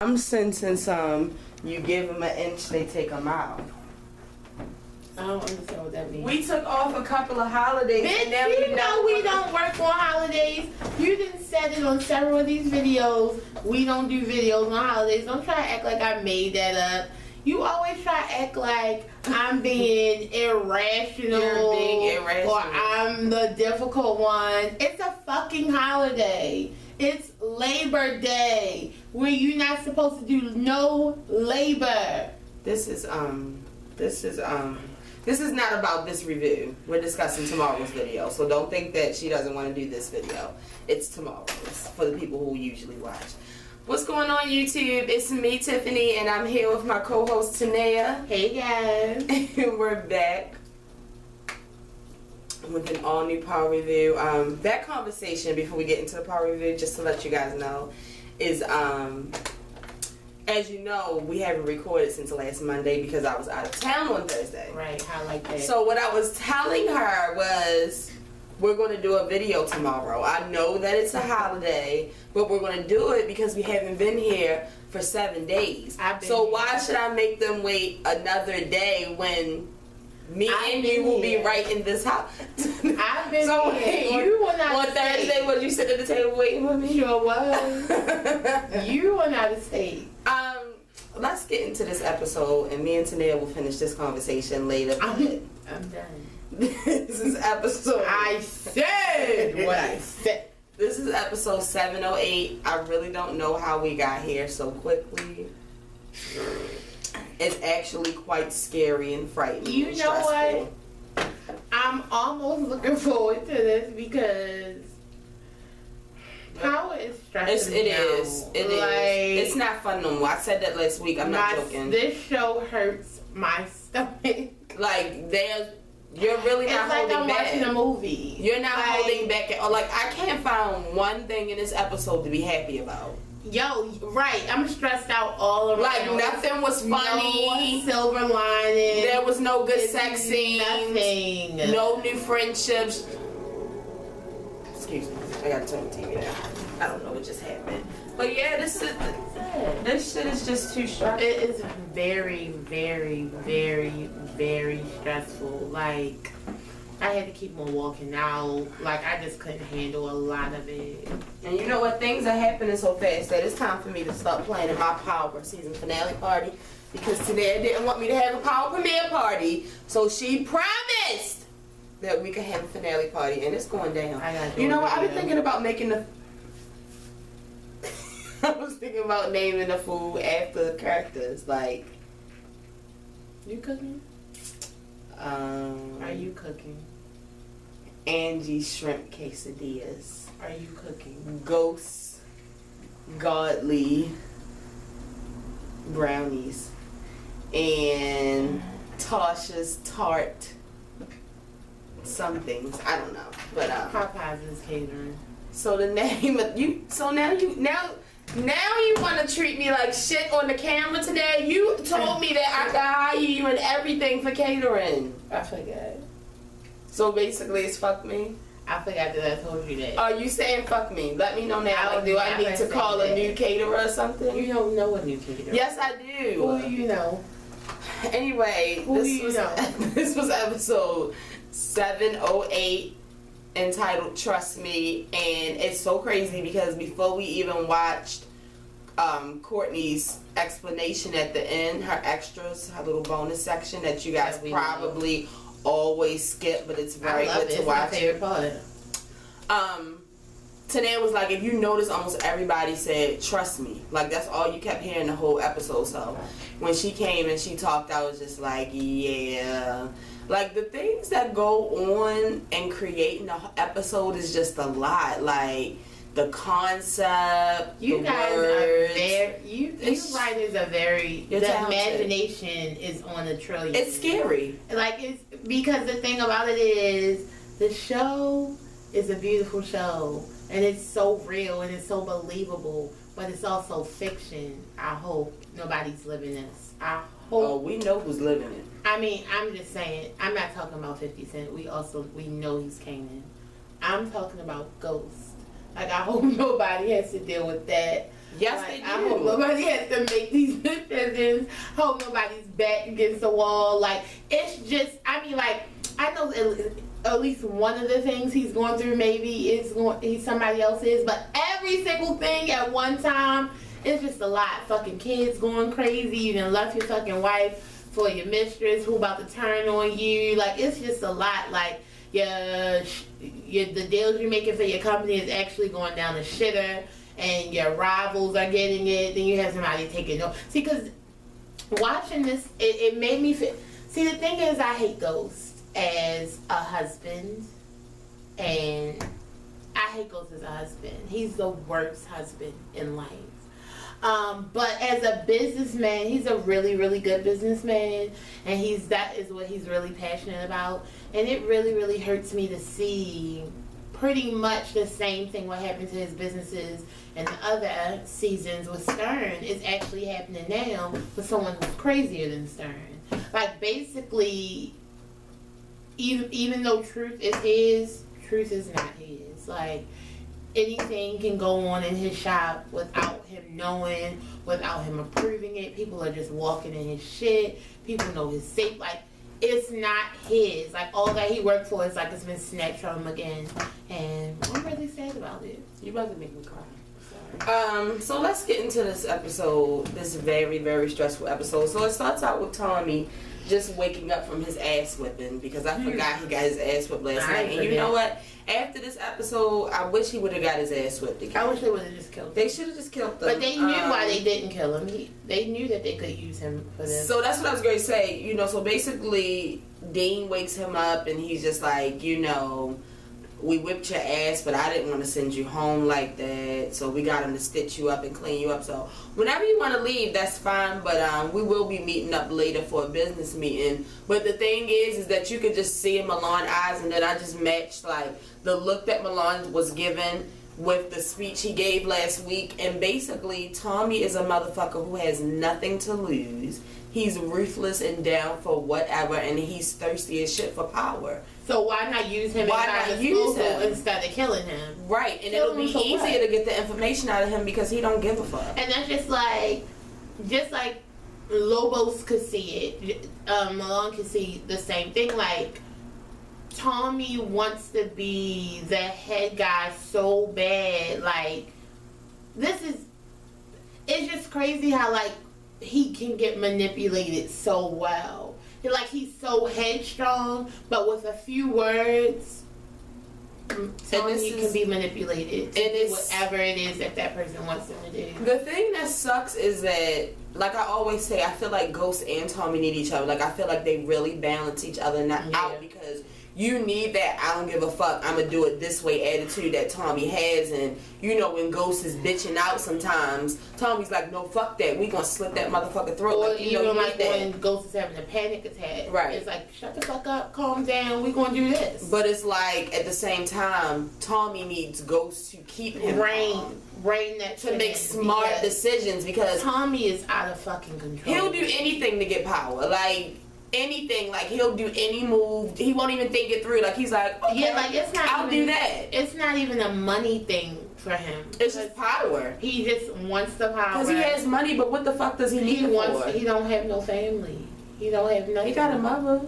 I'm sensing some, you give them an inch, they take a mile. I don't understand what that means. We took off a couple of holidays. Bitch, and now you know we don't work on holidays. You didn't said it on several of these videos. We don't do videos on holidays. Don't try to act like I made that up. You always try to act like I'm being irrational. You're being irrational. Or I'm the difficult one. It's a fucking holiday. It's Labor Day, where you're not supposed to do no labor. This is not about this review. We're discussing tomorrow's video, so don't think that she doesn't want to do this video. It's tomorrow's for the people who usually watch. What's going on, YouTube? It's me, Tiffany, and I'm here with my co-host Tanea. Hey guys. And we're back with an all-new power review. That conversation, before we get into the power review, just to let you guys know, is as you know, we haven't recorded since last Monday because I was out of town on Thursday. Right, I like that. So what I was telling her was, we're going to do a video tomorrow. I know that it's a holiday, but we're going to do it because we haven't been here for 7 days. So why should I make them wait another day when me and you will be right in this house? I've been so here. You were not on Thursday, was you sitting at the table waiting for me? Sure was. You were not a state. Let's get into this episode, and me and Tanea will finish this conversation later. I'm done. This is episode. I said what I said. This is episode 708. I really don't know how we got here so quickly. It's actually quite scary and frightening. You know what? I'm almost looking forward to this because power is stressing It me is. out. It is. It's not fun no more. I said that last week. I'm not joking. This show hurts my stomach. Like you're really not holding back. It's like I'm watching a movie. You're not holding back. Like I can't find one thing in this episode to be happy about. Yo, right. I'm stressed out all around. Like nothing was funny. No silver lining. There was no good sex scenes. Nothing. No new friendships. Excuse me. I gotta turn the TV down. I don't know what just happened. But yeah, this shit is just too stressful. It is very, very, very, very stressful. Like, I had to keep on walking out. Like, I just couldn't handle a lot of it. And you know what? Things are happening so fast that it's time for me to start planning my Power season finale party. Because today didn't want me to have a Power premiere party. So she promised that we could have a finale party. And it's going down. You know what? I've been thinking about making the... I was thinking about naming the food after the characters. Like... You cooking? Are you cooking? Angie shrimp quesadillas. Are you cooking? Ghosts, godly brownies, and Tasha's tart somethings. I don't know, but Popeyes is catering. So the name of you. So now you want to treat me like shit on the camera today. You told me that I could hire you and everything for catering. I forgot. So basically, it's fuck me. I forgot that I told you that. Are you saying fuck me? Let me know now. Like, do I need to call a new caterer or something? You don't know a new caterer. Yes, I do. Who do you know? Anyway, this was episode 708 entitled Trust Me, and it's so crazy because before we even watched Courtney's explanation at the end, her extras, her little bonus section that you guys probably always skip, but it's very good to watch. It's my favorite part. Tanea was like, if you notice, almost everybody said trust me. Like that's all you kept hearing the whole episode. So when she came and she talked, I was just like, yeah. Like the things that go on and creating an episode is just a lot. Like the concept, you the guys words. Are very, you writers are very, the talented. imagination is on a trillion. It's scary. Like it's because the thing about it is the show is a beautiful show and it's so real and it's so believable, but it's also fiction. I hope nobody's living this. I hope. Oh, we know who's living it. I mean, I'm just saying, I'm not talking about 50 Cent. We know he's Kanan. I'm talking about Ghost. Like, I hope nobody has to deal with that. Yes, like, they do. I hope nobody has to make these decisions. Hope nobody's back against the wall. Like, it's just, I mean, like, I know at least one of the things he's going through maybe he's somebody else's, but every single thing at one time, it's just a lot. Fucking kids going crazy. You done left your fucking wife for your mistress who about to turn on you. Like, it's just a lot. Like, the deals you're making for your company is actually going down the shitter, and your rivals are getting it. Then you have somebody taking it. See, because watching this, it made me feel. See, the thing is, I hate Ghost as a husband, and I hate Ghost as a husband. He's the worst husband in life. But as a businessman, he's a really, really good businessman, and that is what he's really passionate about. And it really, really hurts me to see pretty much the same thing what happened to his businesses in the other seasons with Stern is actually happening now with someone who's crazier than Stern. Like, basically, even though truth is his, truth is not his. Like, anything can go on in his shop without him knowing, without him approving it. People are just walking in his shit. People know his safe. Like, it's not his. Like, all that he worked for is like it's been snatched from him again. And I'm really sad about it. You about to make me cry. Sorry. So let's get into this episode, this very, very stressful episode. So it starts out with Tommy just waking up from his ass whipping, because I forgot he got his ass whipped last night. And you know what? After this episode, I wish he would have got his ass whipped again. I wish they would have just killed him. They should have just killed him. But they knew why they didn't kill him. They knew that they could use him for this. So that's what I was going to say. You know, so basically, Dean wakes him up and he's just like, you know, we whipped your ass, but I didn't want to send you home like that. So we got him to stitch you up and clean you up. So whenever you want to leave, that's fine. But we will be meeting up later for a business meeting. But the thing is that you could just see in Milan's eyes, and then I just matched like the look that Milan was given with the speech he gave last week. And basically, Tommy is a motherfucker who has nothing to lose. He's ruthless and down for whatever, and he's thirsty as shit for power. So why not use him instead of killing him? Right, and it'll be easier to get the information out of him because he don't give a fuck. And that's just like Lobos could see it. Milan could see the same thing. Like, Tommy wants to be the head guy so bad. Like, it's just crazy how, like, he can get manipulated so well. Like, he's so headstrong, but with a few words, Tommy can be manipulated to do whatever it is that person wants him to do. The thing that sucks is that, like I always say, I feel like Ghost and Tommy need each other. Like, I feel like they really balance each other out, because you need that I don't give a fuck, I'm gonna do it this way attitude that Tommy has. And you know, when Ghost is bitching out sometimes, Tommy's like, no, fuck that, we gonna slit that motherfucker throat. Or like, you know, like when Ghost is having a panic attack, right? It's like, shut the fuck up, calm down, we gonna do this. But it's like, at the same time, Tommy needs Ghost to keep him rein that to make smart decisions, because Tommy is out of fucking control. He'll do anything to get power. Like, anything. Like, he'll do any move. He won't even think it through. Like, he's like, okay, yeah, like, it's not I'll do that. It's not even a money thing for him. It's just power. He just wants the power. Because he has money, but what the fuck does he need it for? He don't have no family. He don't have nothing. He got a mother.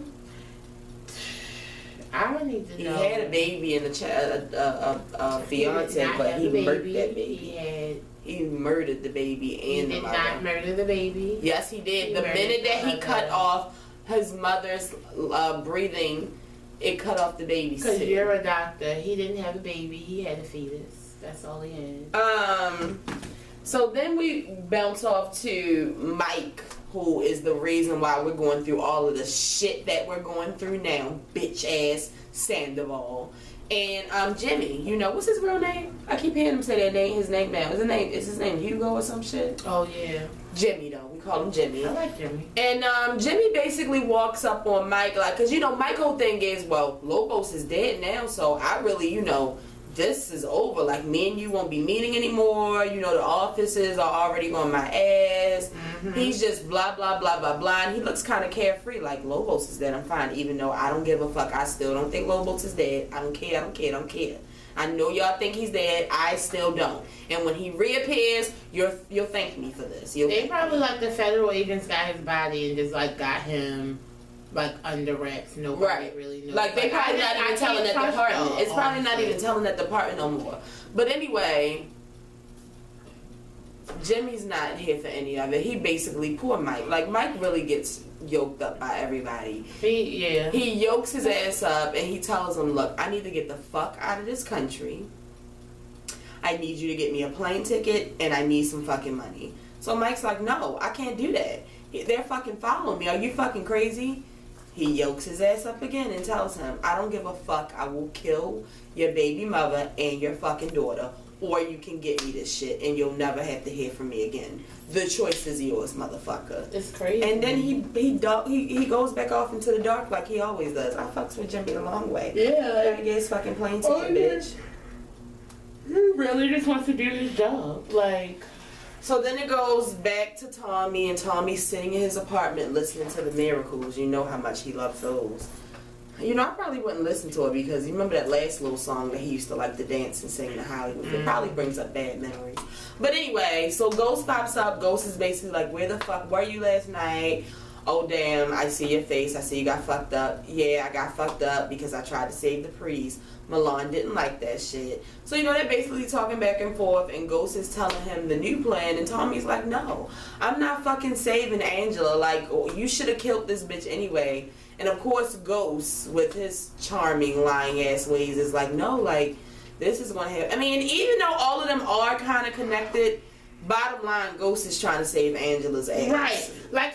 I don't need to know. He had a baby and a fiance, but he murdered that baby. He murdered the baby and the mother. He did not murder the baby. Yes, he did. The minute that he cut off his mother's breathing, it cut off the baby. Because you're a doctor. He didn't have a baby. He had a fetus. That's all he had. So then we bounce off to Mike, who is the reason why we're going through all of the shit that we're going through now. Bitch ass Sandoval. And Jimmy, you know, what's his real name? I keep hearing him say that name, his name now. Is his name Hugo or some shit? Oh yeah. Jimmy though. We call him Jimmy. I like Jimmy. And Jimmy basically walks up on Mike, like, cause you know, Mike's whole thing is, well, Lobos is dead now, so I really, you know, this is over. Like, me and you won't be meeting anymore. You know, the offices are already on my ass. He's just blah, blah, blah, blah, blah. And he looks kind of carefree. Like, Lobos is dead. I'm fine. Even though I don't give a fuck. I still don't think Lobos is dead. I don't care. I don't care. I don't care. I know y'all think he's dead. I still don't. And when he reappears, you'll thank me for this. They probably, like, the federal agents got his body and just, like, got him, like, under wraps. Nobody really knows. Like, they probably not even telling that department. It's probably not even telling that department no more. But anyway, Jimmy's not here for any of it. He basically, poor Mike. Like, Mike really gets yoked up by everybody. He yokes his ass up and he tells him, look, I need to get the fuck out of this country. I need you to get me a plane ticket and I need some fucking money. So Mike's like, no, I can't do that. They're fucking following me. Are you fucking crazy? He yokes his ass up again and tells him, I don't give a fuck. I will kill your baby mother and your fucking daughter. Or you can get me this shit and you'll never have to hear from me again. The choice is yours, motherfucker. It's crazy. And then he goes back off into the dark like he always does. I fucks with Jimmy the long way. Yeah. Gotta get his fucking plane ticket, bitch. He really just wants to do his job. Like... So then it goes back to Tommy, and Tommy's sitting in his apartment listening to the Miracles. You know how much he loves those. You know, I probably wouldn't listen to it because you remember that last little song that he used to like to dance and sing to Hollywood. It probably brings up bad memories. But anyway, so Ghost pops up. Ghost is basically like, where the fuck were you last night? Oh, damn, I see your face. I see you got fucked up. Yeah, I got fucked up because I tried to save the priest. Milan didn't like that shit. So, you know, they're basically talking back and forth, and Ghost is telling him the new plan, and Tommy's like, no, I'm not fucking saving Angela. Like, oh, you should have killed this bitch anyway. And, of course, Ghost, with his charming, lying-ass ways, is like, no, like, this is going to happen. I mean, even though all of them are kind of connected, bottom line, Ghost is trying to save Angela's ass. Right. Like,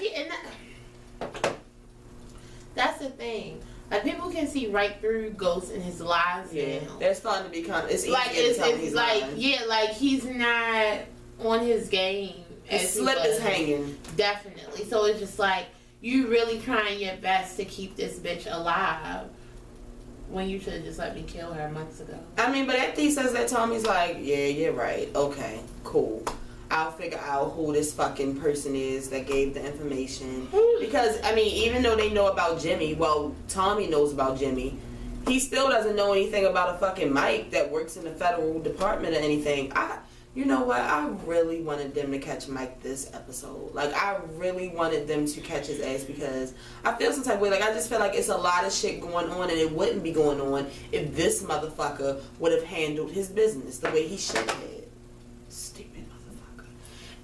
that's the thing. Like, people can see right through Ghost and his lies now. They're starting to become, it's easier like, to tell he's like, lying. yeah, like, he's not on his game. His slip is hanging. Definitely. So it's just like, you really trying your best to keep this bitch alive when you should have just let me kill her months ago. I mean, but after he says that, Tommy's like, yeah, you're right. Okay, cool. I'll figure out who this fucking person is that gave the information. Because, I mean, even though they know about Jimmy, well, Tommy knows about Jimmy, he still doesn't know anything about a fucking Mike that works in the federal department or anything. You know what? I really wanted them to catch Mike this episode. Like, I really wanted them to catch his ass because I feel some type of way. Like, I just feel like it's a lot of shit going on, and it wouldn't be going on if this motherfucker would have handled his business the way he should have. Stupid motherfucker.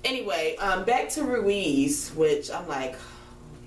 Anyway, back to Ruiz, which I'm like,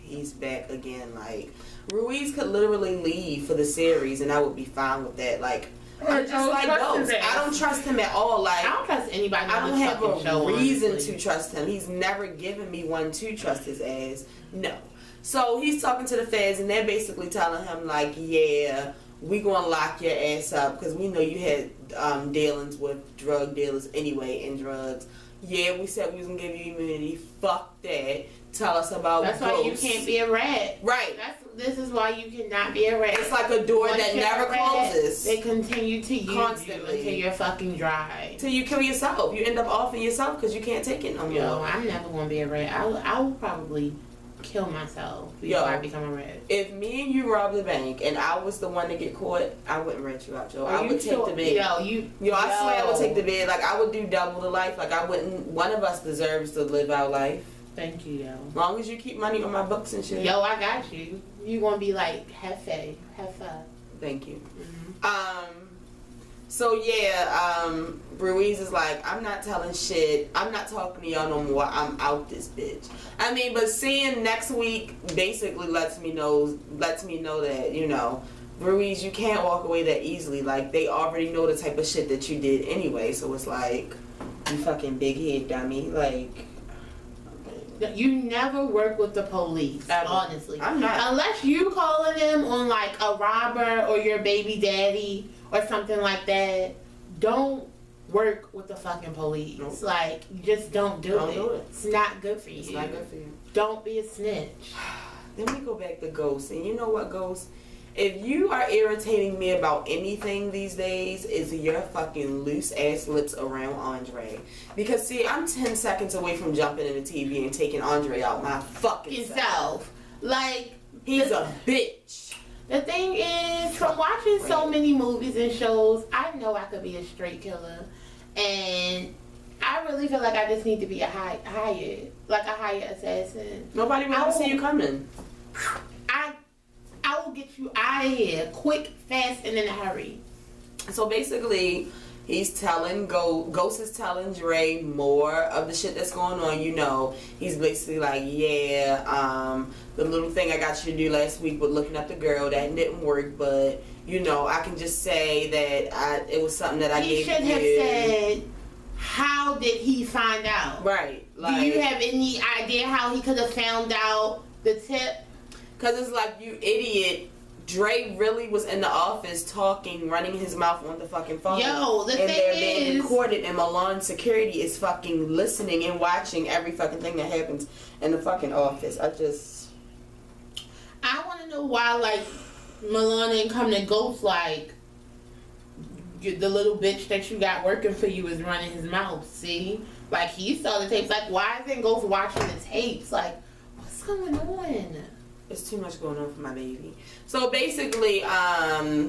he's back again. Like, Ruiz could literally leave for the series, and I would be fine with that. Like, I'm just like Ghost. I don't trust him at all. Like, I don't trust anybody. I don't have a reason to trust him. He's never given me one to trust his ass. No. So he's talking to the feds, and they're basically telling him like, yeah, we gonna lock your ass up because we know you had dealings with drug dealers anyway and drugs. Yeah, we said we was gonna give you immunity. Fuck that. Tell us about That's Ghost. why you can't be a rat. Right. This is why you cannot be a rat. It's like a door that never closes. They continue to use constantly you until you're fucking dry. Till you kill yourself. You end up offing yourself because you can't take it no more. Yo, I'm never gonna be a rat. I will probably kill myself before I become a rat. If me and you robbed the bank and I was the one to get caught, I wouldn't rat you out, Joe. I would take the bid. I swear I would take the bid. Like, I would do double the life. Like, I wouldn't. One of us deserves to live our life. Thank you, yo. As long as you keep money on my books and shit. Yo, I got you. You gonna be like, have fun. Thank you. So yeah, Ruiz is like, I'm not telling shit. I'm not talking to y'all no more. I'm out this bitch. I mean, but seeing next week basically lets me know that, you know, Ruiz, you can't walk away that easily. Like, they already know the type of shit that you did anyway. So it's like, you fucking big head dummy. Like, you never work with the police, honestly. I'm not. Unless you calling them on like a robber or your baby daddy or something like that, don't work with the fucking police. Nope. Like, you just don't do it. It's not good for you. It's not good for you. Don't be a snitch. Then we go back to Ghost. And you know what, Ghost? If you are irritating me about anything these days, it's your fucking loose ass lips around Andre. Because see, I'm 10 seconds away from jumping in the TV and taking Andre out my fucking self. Like, he's a bitch. The thing is, from watching so many movies and shows, I know I could be a straight killer. And I really feel like I just need to be a hired assassin. Nobody will see you coming. I will get you out of here quick, fast, and in a hurry. So basically, he's telling Ghost is telling Dre more of the shit that's going on. You know, he's basically like, yeah, the little thing I got you to do last week with looking up the girl, that didn't work, but you know, I can just say that it was something that I gave you. He should have said, how did he find out? Right. Like, do you have any idea how he could have found out the tip? Because it's like, you idiot, Dre really was in the office talking, running his mouth on the fucking phone. Yo, the thing is, they're being recorded, and Milan security is fucking listening and watching every fucking thing that happens in the fucking office. I want to know why, like, Milan didn't come to Ghost like, the little bitch that you got working for you is running his mouth, see? Like, he saw the tapes. Like, why isn't Ghost watching the tapes? Like, what's going on? It's too much going on for my baby. So basically,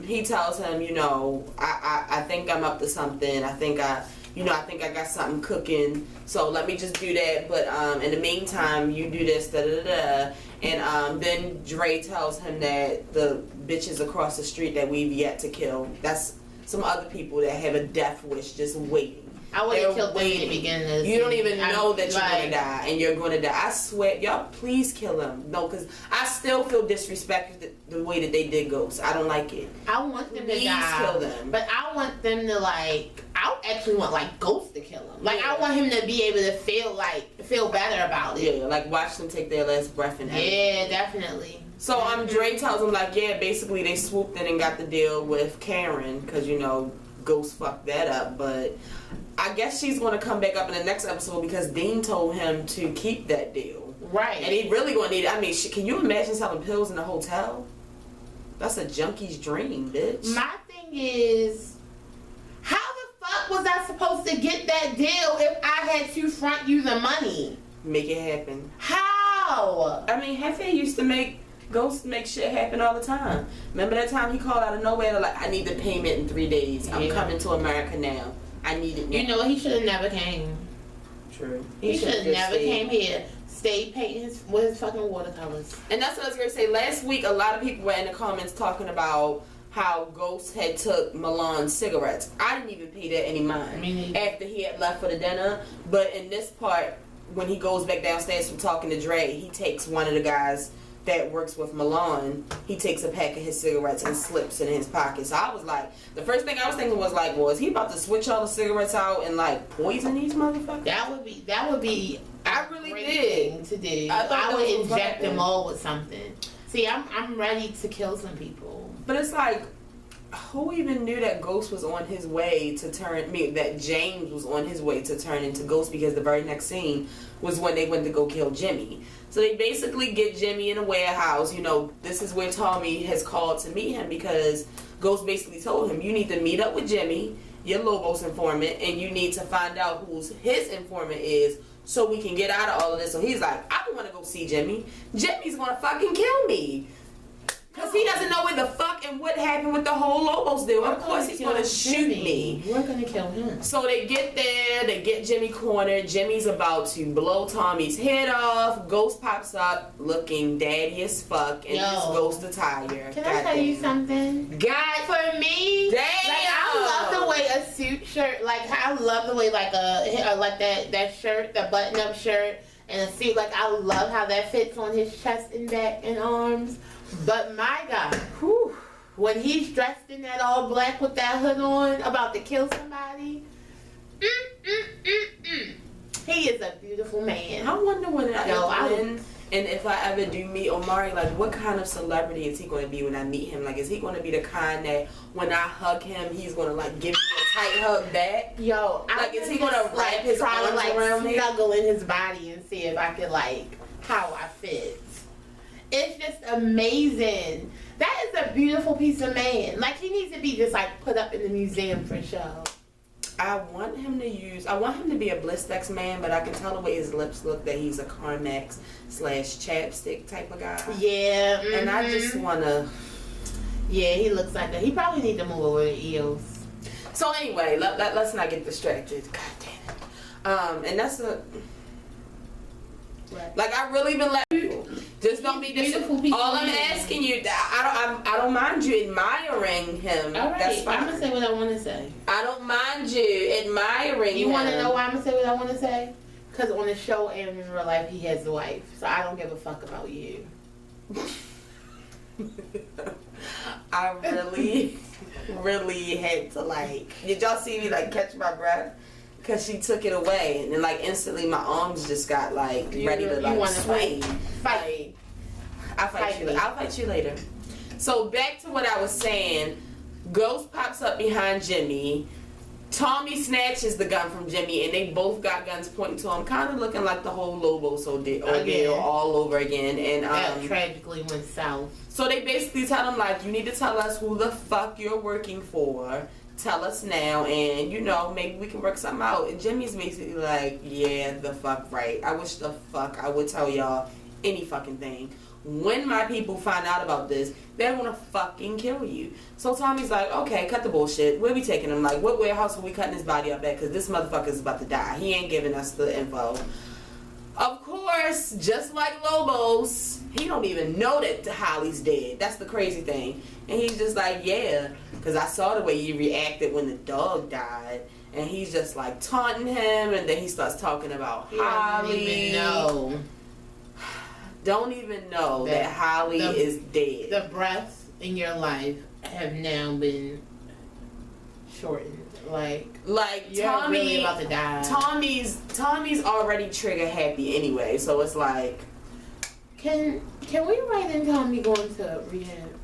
he tells him, you know, I think I'm up to something. I think I got something cooking. So let me just do that. But in the meantime, you do this, da da da. And then Dre tells him that the bitches across the street that we've yet to kill, that's some other people that have a death wish just waiting. I would have killed them in the beginning. You don't even know that you're going to die, and you're going to die. I swear, y'all, please kill him. No, because I still feel disrespected the way that they did Ghost. I don't like it. I want them to die. Please kill them. But I want them to, like, I actually want, like, Ghost to kill him. Like, I want him to be able to feel better about it. Yeah, like, watch them take their last breath and everything. Yeah, definitely. So, Dre tells him, like, yeah, basically they swooped in and got the deal with Karen, because, you know, Ghost fucked that up, but I guess she's going to come back up in the next episode because Dean told him to keep that deal. Right. And he really going to need it. I mean, can you imagine selling pills in a hotel? That's a junkie's dream, bitch. My thing is, how the fuck was I supposed to get that deal if I had to front you the money? Make it happen. How? I mean, Hefe used to make Ghost make shit happen all the time. Remember that time he called out of nowhere, like, I need the payment in 3 days. I'm coming to America now. I need it now. You know, he should have never came. True. He should have never came here. Stayed painting with his fucking watercolors. And that's what I was going to say. Last week, a lot of people were in the comments talking about how Ghost had took Milan's cigarettes. I didn't even pay that any mind after he had left for the dinner. But in this part, when he goes back downstairs from talking to Dre, he takes one of the guys that works with Milan, he takes a pack of his cigarettes and slips it in his pocket. So I was like, the first thing I was thinking was like, well, is he about to switch all the cigarettes out and like poison these motherfuckers? That would be I really did to do. I would inject them all with something. See, I'm ready to kill some people. But it's like, who even knew that Ghost was on his way to that James was on his way to turn into Ghost, because the very next scene was when they went to go kill Jimmy. So they basically get Jimmy in a warehouse. You know, this is where Tommy has called to meet him, because Ghost basically told him, you need to meet up with Jimmy, your Lobos informant, and you need to find out who his informant is so we can get out of all of this. So he's like, I don't want to go see Jimmy. Jimmy's going to fucking kill me. Because he doesn't know where the fuck and what happened with the whole Lobos deal. Of course he's going to shoot me. We're going to kill him. So they get there, they get Jimmy cornered. Jimmy's about to blow Tommy's head off. Ghost pops up looking daddy as fuck and just Ghost attire. Can I tell you something? God, for me, damn. Like, I love the way a suit shirt, like I love the way like that shirt, that button-up shirt and a suit, like I love how that fits on his chest and back and arms. But my God, when he's dressed in that all black with that hood on, about to kill somebody, he is a beautiful man. I wonder when and if I ever do meet Omari, like what kind of celebrity is he going to be when I meet him? Like, is he going to be the kind that when I hug him, he's going to like give me a tight hug back? Yo, like, is he going to wrap his arms around me? Snuggle in his body and see if I could like how I fit. It's just amazing. That is a beautiful piece of man. Like, he needs to be just like put up in the museum for show. I want him to be a Blistex man, but I can tell the way his lips look that he's a Carmex / chapstick type of guy. Yeah. And I just wanna. Yeah, he looks like that. He probably need to move over to EOS. So anyway, let's not get distracted. God damn it. And that's a. Right. Like, I really been letting. Just don't be beautiful people. All I'm asking you, I don't mind you admiring him. All right, That's fine. I'm gonna say what I want to say. I don't mind you admiring him. You want to know why I'm gonna say what I want to say? Because on the show and in real life, he has a wife, so I don't give a fuck about you. I really had to, like. Did y'all see me like catch my breath? Because she took it away, and then like instantly my arms just got like ready to like swing. Fight. I'll fight you later. So back to what I was saying. Ghost pops up behind Jimmy. Tommy snatches the gun from Jimmy, and they both got guns pointing to him, kind of looking like the whole Lobos ordeal all over again. And that tragically went south. So they basically tell him, like, you need to tell us who the fuck you're working for. Tell us now, and you know, maybe we can work something out. And Jimmy's basically like, yeah, the fuck right. I wish the fuck I would tell y'all any fucking thing. When my people find out about this, they're gonna fucking kill you. So Tommy's like, okay, cut the bullshit. Where we taking him? Like, what warehouse are we cutting his body up at? Because this motherfucker's about to die. He ain't giving us the info. Of course, just like Lobos, he don't even know that Holly's dead. That's the crazy thing. And he's just like, yeah, because I saw the way you reacted when the dog died. And he's just like taunting him, and then he starts talking about Holly. Don't even know that Holly is dead. The breaths in your life have now been shortened. Like you're Tommy, really about to die. Tommy's already trigger happy anyway, so it's like, can we write in Tommy going to rehab?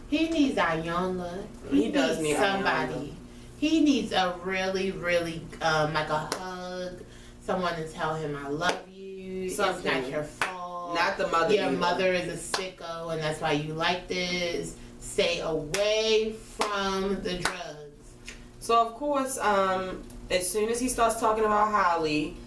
He needs Ayanla. He does need somebody. Ayanla. He needs a really, really like a hug. Someone to tell him I love you. Something. It's not your fault. Not the mother. Your mother is a sicko, and that's why you like this. Stay away from the drugs. So of course, as soon as he starts talking about Holly,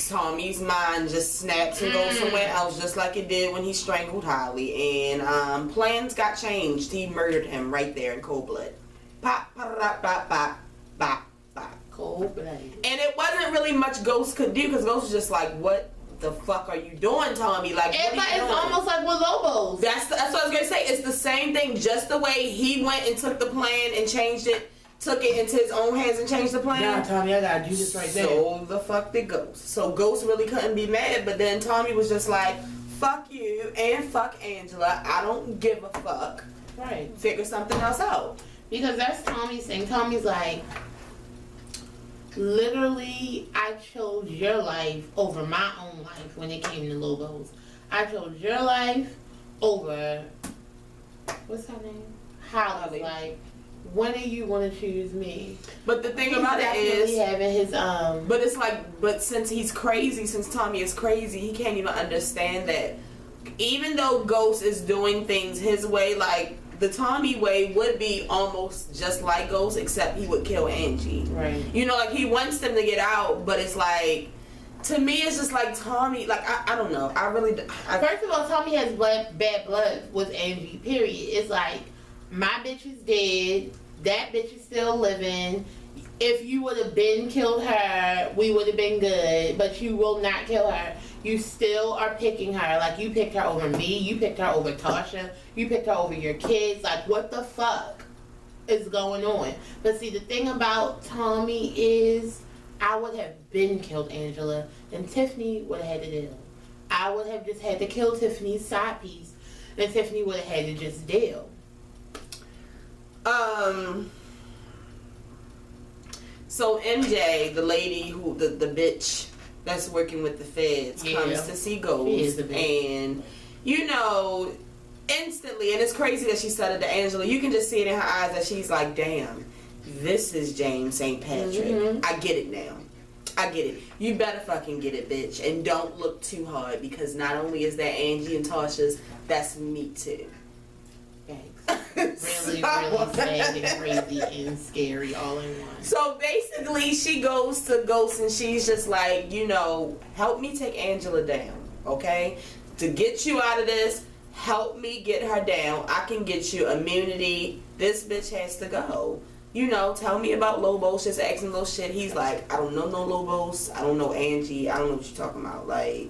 Tommy's mind just snaps and goes somewhere else, just like it did when he strangled Holly. And plans got changed. He murdered him right there in cold blood. Pop, pop, pop, pop, pop, pop, pop. Cold blood. And it wasn't really much Ghost could do, because Ghost was just like, what the fuck are you doing, Tommy? Like, what are you doing? It's almost like with Lobos. That's what I was gonna say. It's the same thing, just the way he went and took the plan and changed it, took it into his own hands and changed the plan. Nah, Tommy, I gotta do this right there. So the fuck did Ghost. So Ghost really couldn't be mad, but then Tommy was just like, fuck you and fuck Angela. I don't give a fuck. Right. Figure something else out. Because that's Tommy's thing. Tommy's like, literally, I chose your life over my own life when it came to Lobos. I chose your life over, what's her name? Holly's life. When are you going to choose me? But the thing about it is, having his But it's like, but since he's crazy, since Tommy is crazy, he can't even understand that. Even though Ghost is doing things his way, like the Tommy way would be almost just like Ghost, except he would kill Angie. Right. You know, like he wants them to get out, but it's like, to me, it's just like Tommy. Like I don't know. First of all, Tommy has bad blood with Angie. Period. It's like, my bitch is dead. That bitch is still living. If you would have been killed her, we would have been good. But you will not kill her. You still are picking her. Like, you picked her over me. You picked her over Tasha. You picked her over your kids. Like, what the fuck is going on? But see, the thing about Tommy is, I would have been killed Angela, and Tiffany would have had to deal. I would have just had to kill Tiffany's side piece, and Tiffany would have had to just deal. So MJ, the lady who, the bitch that's working with the feds, comes to see Ghost, and you know, instantly, and it's crazy that she said it to Angela, you can just see it in her eyes that she's like, damn, this is James St. Patrick. I get it now. I get it. You better fucking get it, bitch, and don't look too hard, because not only is that Angie and Tasha's, that's me too. Really, really sad and crazy and scary all in one. So basically, she goes to Ghost and she's just like, you know, help me take Angela down, okay? To get you out of this, help me get her down. I can get you immunity. This bitch has to go. You know, tell me about Lobos. Just asking little shit. He's like, I don't know no Lobos. I don't know Angie. I don't know what you're talking about. Like,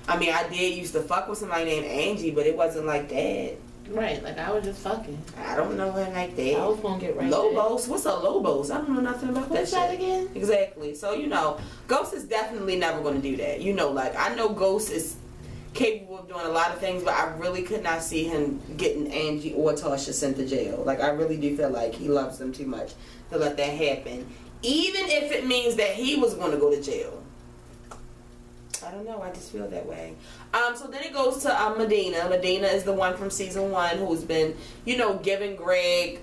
I mean, I did used to fuck with somebody named Angie, but it wasn't like that. Right, like I was just fucking. I don't know her like that. I was gonna get right Lobos? there. What's a Lobos? I don't know nothing about What's that shit. shit. Again? Exactly. So, you know, Ghost is definitely never going to do that. You know, like, I know Ghost is capable of doing a lot of things, but I really could not see him getting Angie or Tasha sent to jail. Like, I really do feel like he loves them too much to let that happen. Even if it means that he was going to go to jail. I don't know. I just feel that way. So then it goes to Medina. Medina is the one from season 1 who's been, you know, giving Greg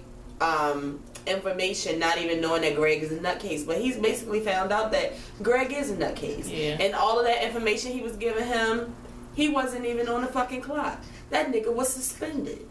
information, not even knowing that Greg is a nutcase. But he's basically found out that Greg is a nutcase. Yeah. And all of that information he was giving him, he wasn't even on the fucking clock. That nigga was suspended.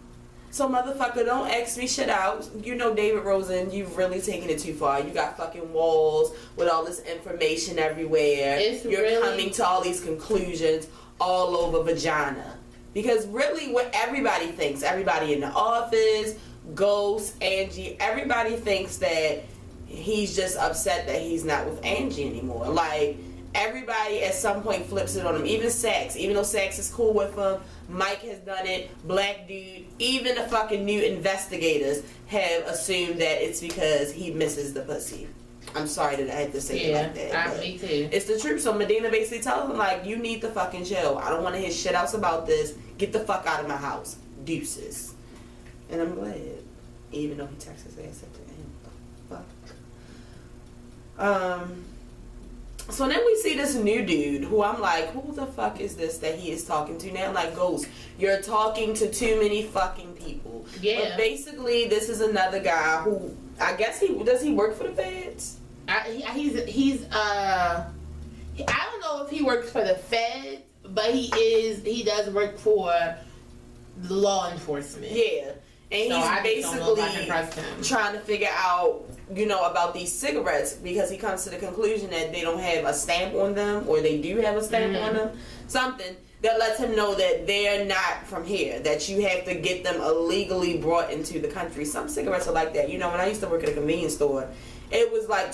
So motherfucker, don't ask me shit out. You know, David Rosen, you've really taken it too far. You got fucking walls with all this information everywhere. You're really coming to all these conclusions all over vagina. Because really what everybody thinks, everybody in the office, Ghost, Angie, everybody thinks that he's just upset that he's not with Angie anymore. Like, everybody at some point flips it on him. Even Sax, even though Sax is cool with him, Mike has done it, Black Dude, even the fucking new investigators have assumed that it's because he misses the pussy. I'm sorry that I had to say it like that. Me too. It's the truth. So Medina basically tells him, like, you need to fucking chill. I don't want to hear shit else about this. Get the fuck out of my house. Deuces. And I'm glad. Even though he texts his ass at the end. Fuck. So then we see this new dude who I'm like, who the fuck is this that he is talking to now? I'm like, Ghost, you're talking to too many fucking people. Yeah. But basically, this is another guy who, I guess does he work for the feds? I don't know if he works for the feds, but he does work for law enforcement. Yeah. And so he's basically trying to figure out, you know, about these cigarettes because he comes to the conclusion that they don't have a stamp on them, or they do have a stamp on them. Something that lets him know that they're not from here, that you have to get them illegally brought into the country. Some cigarettes are like that. You know, when I used to work at a convenience store, it was like,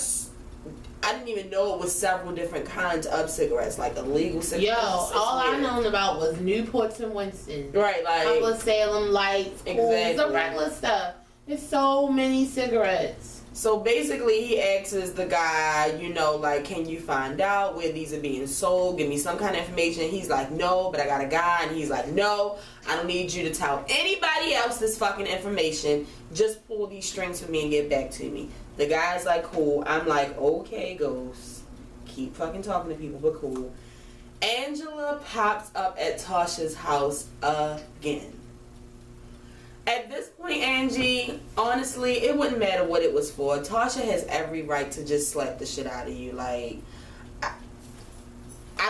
I didn't even know it was several different kinds of cigarettes, like illegal cigarettes. Yo, all I known about was Newports and Winston. Right, like couple of Salem Lights, exactly. The regular stuff. There's so many cigarettes. So basically, he asks the guy, you know, like, can you find out where these are being sold? Give me some kind of information. He's like, no, but I got a guy. And he's like, no, I don't need you to tell anybody else this fucking information. Just pull these strings for me and get back to me. The guy's like, cool. I'm like, okay, Ghost. Keep fucking talking to people, but cool. Angela pops up at Tasha's house again. At this point, Angie, honestly, it wouldn't matter what it was for. Tasha has every right to just slap the shit out of you. Like, I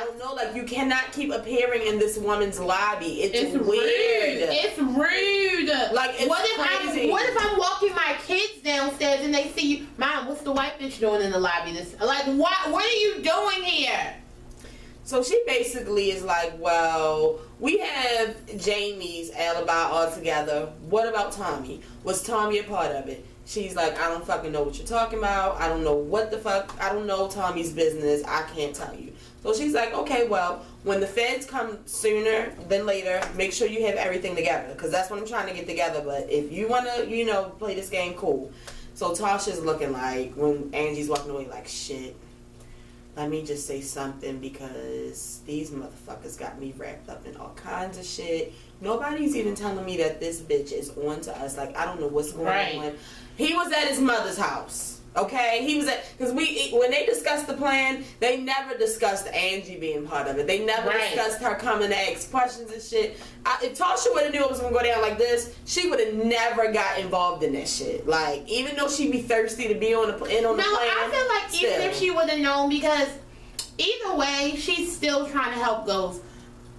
don't know. Like, you cannot keep appearing in this woman's lobby. It's weird. Rude. It's rude. Like, it's crazy. What if I'm walking my kids downstairs and they see you? Mom, what's the white bitch doing in the lobby? Like, what are you doing here? So she basically is like, well, we have Jamie's alibi all together. What about Tommy? Was Tommy a part of it? She's like, I don't fucking know what you're talking about. I don't know what the fuck. I don't know Tommy's business. I can't tell you. So she's like, okay, well, when the feds come sooner than later, make sure you have everything together. Because that's what I'm trying to get together. But if you want to, you know, play this game, cool. So Tasha's looking like, when Angie's walking away, like, shit. Let me just say something because these motherfuckers got me wrapped up in all kinds of shit. Nobody's even telling me that this bitch is on to us. Like, I don't know what's going on. He was at his mother's house. Okay? He was at, because when they discussed the plan, they never discussed Angie being part of it. They never discussed her coming to ask questions and shit. If Tasha would have knew it was going to go down like this, she would have never got involved in that shit. Like, even though she'd be thirsty to be on the plan. No, I feel like even if she would have known, because either way, she's still trying to help Ghost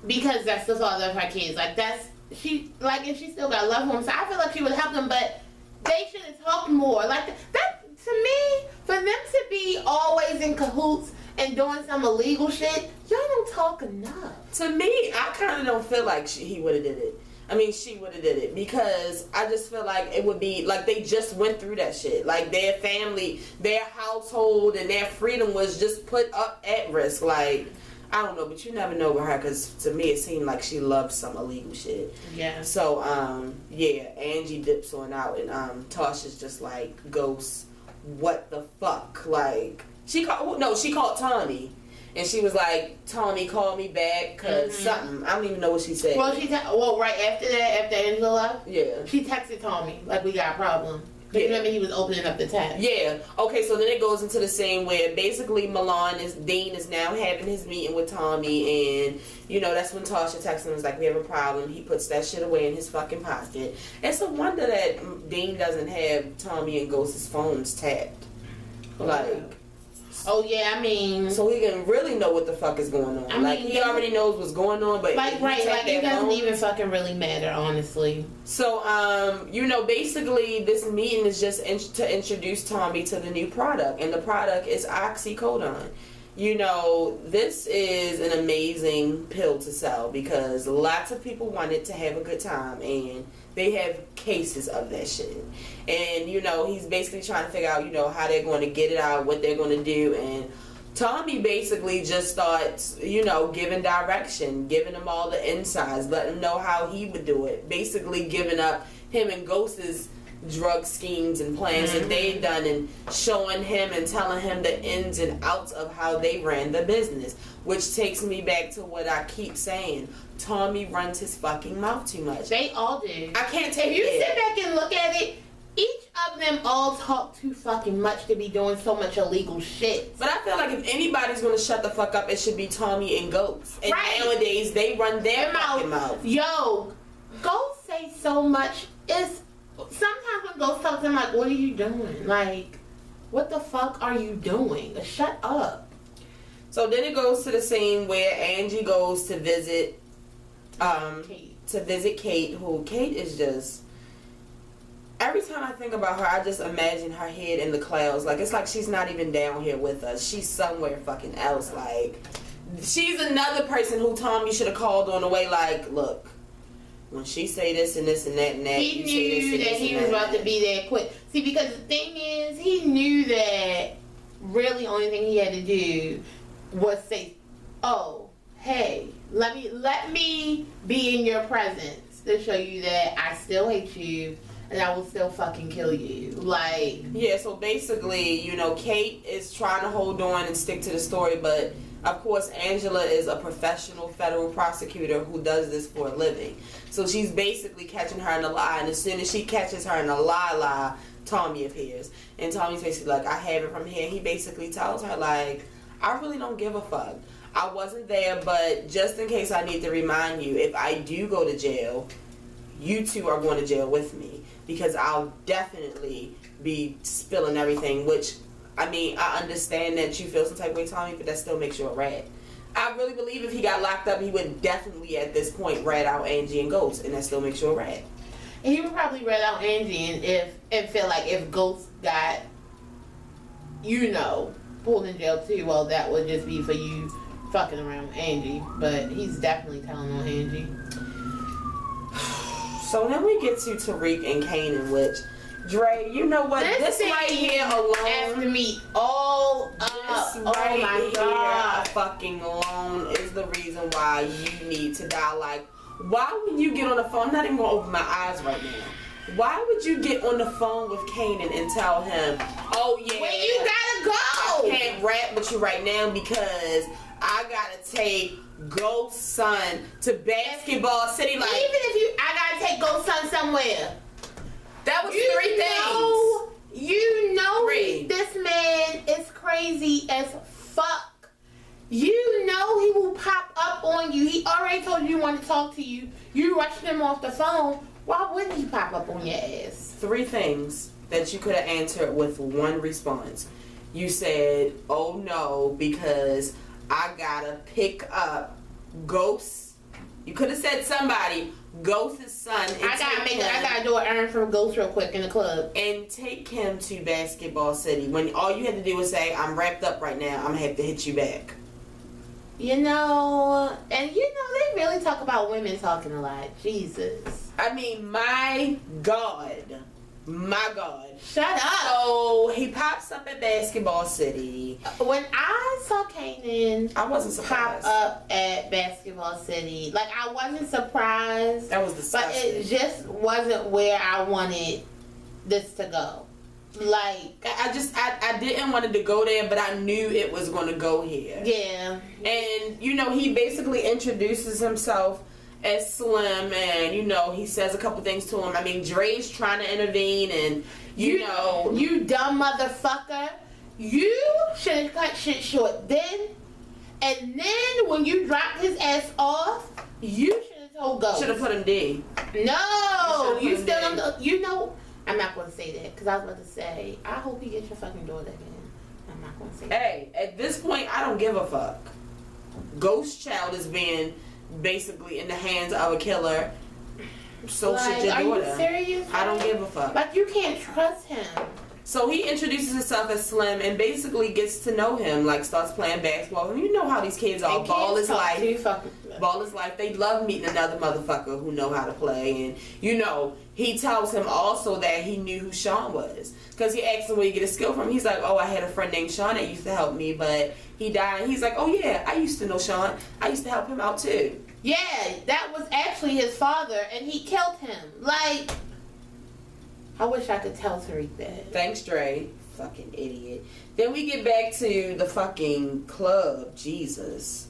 because that's the father of her kids. Like, that's and she still got love for him. So I feel like she would help him, but they should have talked more. Like that to me, for them to be always in cahoots and doing some illegal shit, y'all don't talk enough. To me, I kind of don't feel like he would have did it. I mean, she would have did it, because I just feel like it would be like they just went through that shit. Like their family, their household, and their freedom was just put up at risk. Like, I don't know, but you never know with her, because to me it seemed like she loved some illegal shit. Yeah. So, yeah, Angie dips on out, and Tasha's just like, Ghost, what the fuck? Like, she called Tommy. And she was like, Tommy, call me back, because something. I don't even know what she said. Well, right after that, after Angela left, yeah, she texted Tommy, like, we got a problem. Yeah. Remember, he was opening up the tab. Yeah. Okay, so then it goes into the scene where basically Dean is now having his meeting with Tommy, and, you know, that's when Tasha texts him, was like, we have a problem. He puts that shit away in his fucking pocket. It's a wonder that Dean doesn't have Tommy and Ghost's phones tapped. Like... Oh, yeah, I mean... So he can really know what the fuck is going on. He already knows what's going on, but... Like, right, like, it doesn't even fucking really matter, honestly. So, you know, basically, this meeting is just to introduce Tommy to the new product. And the product is oxycodone. You know, this is an amazing pill to sell, because lots of people want it to have a good time, and they have cases of that shit. And, you know, he's basically trying to figure out, you know, how they're going to get it out, what they're going to do. And Tommy basically just starts, you know, giving direction, giving him all the insides, letting him know how he would do it. Basically giving up him and Ghost's drug schemes and plans that they've done, and showing him and telling him the ins and outs of how they ran the business. Which takes me back to what I keep saying. Tommy runs his fucking mouth too much. They all do. I can't take it. If you sit back and look at it, each of them all talk too fucking much to be doing so much illegal shit. But I feel like if anybody's gonna shut the fuck up, it should be Tommy and Ghost. And nowadays, they run their fucking mouth. Yo, Ghost say so much. Sometimes when Ghost talks, I'm like, what are you doing? Like, what the fuck are you doing? Shut up. So then it goes to the scene where Angie goes to visit Kate. Who Kate is just... Every time I think about her, I just imagine her head in the clouds. Like, it's like she's not even down here with us. She's somewhere fucking else. Like, she's another person who Tommy should have called on the way. Like, look, when she say this and this and that and that, he knew that he was about to be there quick. See, because the thing is, he knew that really only thing he had to do was say, oh, hey, let me be in your presence to show you that I still hate you and I will still fucking kill you. Like, yeah, so basically, you know, Kate is trying to hold on and stick to the story, but of course Angela is a professional federal prosecutor who does this for a living. So she's basically catching her in a lie, and as soon as she catches her in a lie, Tommy appears. And Tommy's basically like, I have it from here. He basically tells her, like, I really don't give a fuck. I wasn't there, but just in case I need to remind you, if I do go to jail, you two are going to jail with me, because I'll definitely be spilling everything, which, I mean, I understand that you feel some type of way, Tommy, but that still makes you a rat. I really believe if he got locked up, he would definitely at this point rat out Angie and Ghost, and that still makes you a rat. And he would probably rat out Angie and feel like if Ghost got, you know, pulled in jail too, well, that would just be for you fucking around with Angie. But he's definitely telling on Angie. So then we get to Tariq and Kanan, which, Dre, you know what? This right here alone. After me all up. This right my God. Here fucking alone is the reason why you need to die. Like, why would you get on the phone? I'm not even going to open my eyes right now. Why would you get on the phone with Kanan and tell him, oh yeah, where you gotta go? I can't rap with you right now because I gotta take Ghost's son to Basketball City. Like, even if I gotta take Ghost's son somewhere. That was three things. You know this man is crazy as fuck. You know he will pop up on you. He already told you he wanted to talk to you. You rushed him off the phone. Why wouldn't he pop up on your ass? Three things that you could have answered with one response. You said, oh no, because I gotta pick up Ghost. You could have said somebody, Ghost's son. And I gotta do an errand for Ghost real quick in the club. And take him to Basketball City. When all you had to do was say, I'm wrapped up right now, I'm gonna have to hit you back. You know, and you know, they really talk about women talking a lot. Jesus. I mean, my God. My God. Shut up. So he pops up at Basketball City. When I saw Kanan, I wasn't surprised. Pop up at Basketball City. Like, I wasn't surprised. That was disgusting. But it just wasn't where I wanted this to go. Like, I didn't want it to go there, but I knew it was going to go here. Yeah. And, you know, he basically introduces himself as Slim, and, you know, he says a couple things to him. I mean, Dre's trying to intervene, and, you know. You dumb motherfucker. You should have cut shit short then. And then when you dropped his ass off, you should have told Ghost. Should have put him D. No. You still don't know. You know. I'm not going to say that, because I was about to say, I hope he gets your fucking daughter again. I'm not going to say that. Hey, at this point, I don't give a fuck. Ghost Child is being basically in the hands of a killer. So should your daughter. Are you serious? I don't give a fuck. Like, you can't trust him. So he introduces himself as Slim and basically gets to know him, like starts playing basketball. And you know how these kids are. Ball is life. Ball is life. They love meeting another motherfucker who know how to play. And, you know, he tells him also that he knew who Sean was. Because he asked him where he get his skill from. He's like, oh, I had a friend named Sean that used to help me, but he died. And he's like, oh, yeah, I used to know Sean. I used to help him out, too. Yeah, that was actually his father, and he killed him. Like, I wish I could tell Tariq that. Thanks, Dre. Fucking idiot. Then we get back to the fucking club. Jesus.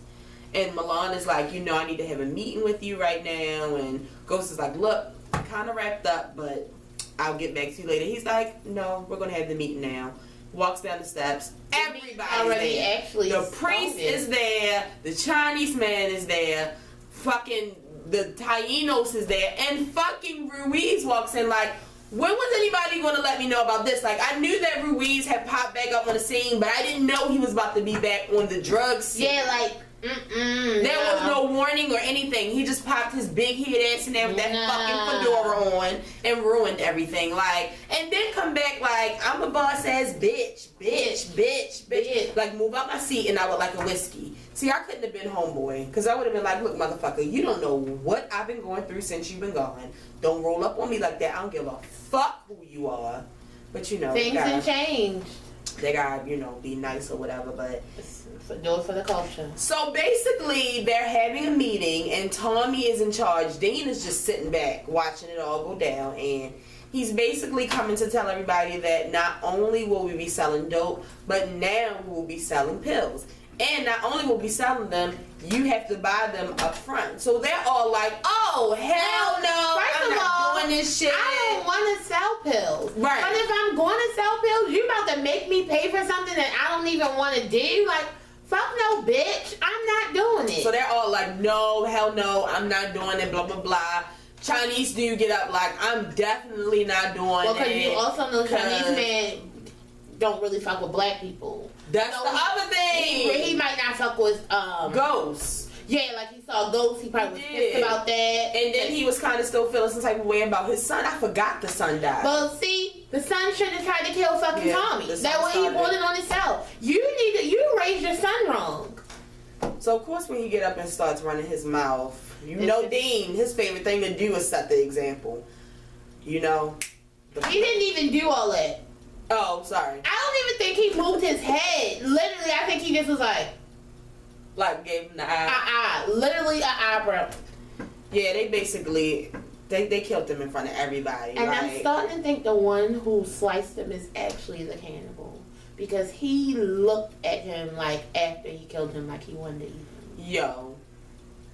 And Milan is like, you know, I need to have a meeting with you right now. And Ghost is like, look, I'm kind of wrapped up, but I'll get back to you later. He's like, no, we're going to have the meeting now. Walks down the steps. Everybody's there. Actually, the priest is there. The Chinese man is there. Fucking the Tainos is there. And fucking Ruiz walks in like, when was anybody going to let me know about this? Like, I knew that Ruiz had popped back up on the scene, but I didn't know he was about to be back on the drug scene. Yeah, like, there was no warning or anything. He just popped his big head ass in there with that fucking fedora on and ruined everything. Like, and then come back like, I'm a boss ass bitch. Like, move out my seat and I would like a whiskey. See, I couldn't have been homeboy, because I would have been like, look, motherfucker, you don't know what I've been going through since you've been gone. Don't roll up on me like that. I don't give a fuck who you are. But, you know, things have changed. They gotta, you know, be nice or whatever, but do it for the culture. So basically, they're having a meeting, and Tommy is in charge. Dean is just sitting back, watching it all go down, and he's basically coming to tell everybody that not only will we be selling dope, but now we'll be selling pills. And not only will we be selling them, you have to buy them up front. So they're all like, oh, hell no, I'm not doing this shit. I don't want to sell pills. Right. But if I'm going to sell pills, you about to make me pay for something that I don't even want to do? Like, fuck no, bitch. I'm not doing it. So they're all like, no, hell no, I'm not doing it, blah, blah, blah. Chinese dude get up like, I'm definitely not doing it. Well, because you also know Chinese men don't really fuck with black people. That's the other thing. He might not fuck with Ghosts. Yeah, like he saw Ghosts, he probably was pissed about that. And then he was kind of still feeling some type of way about his son. I forgot the son died. Well, see, the son shouldn't have tried to kill fucking Tommy. That way he brought it on himself. You raised your son wrong. So of course when he get up and starts running his mouth, you know Dean, his favorite thing to do is set the example. You know. He didn't even do all that. Oh, sorry. I don't even think he moved his head. Literally, I think he just was like gave him the eye. Literally an eyebrow. Yeah, they basically they killed him in front of everybody. And I'm starting to think the one who sliced him is actually the cannibal, because he looked at him like after he killed him like he wanted to eat him. Yo.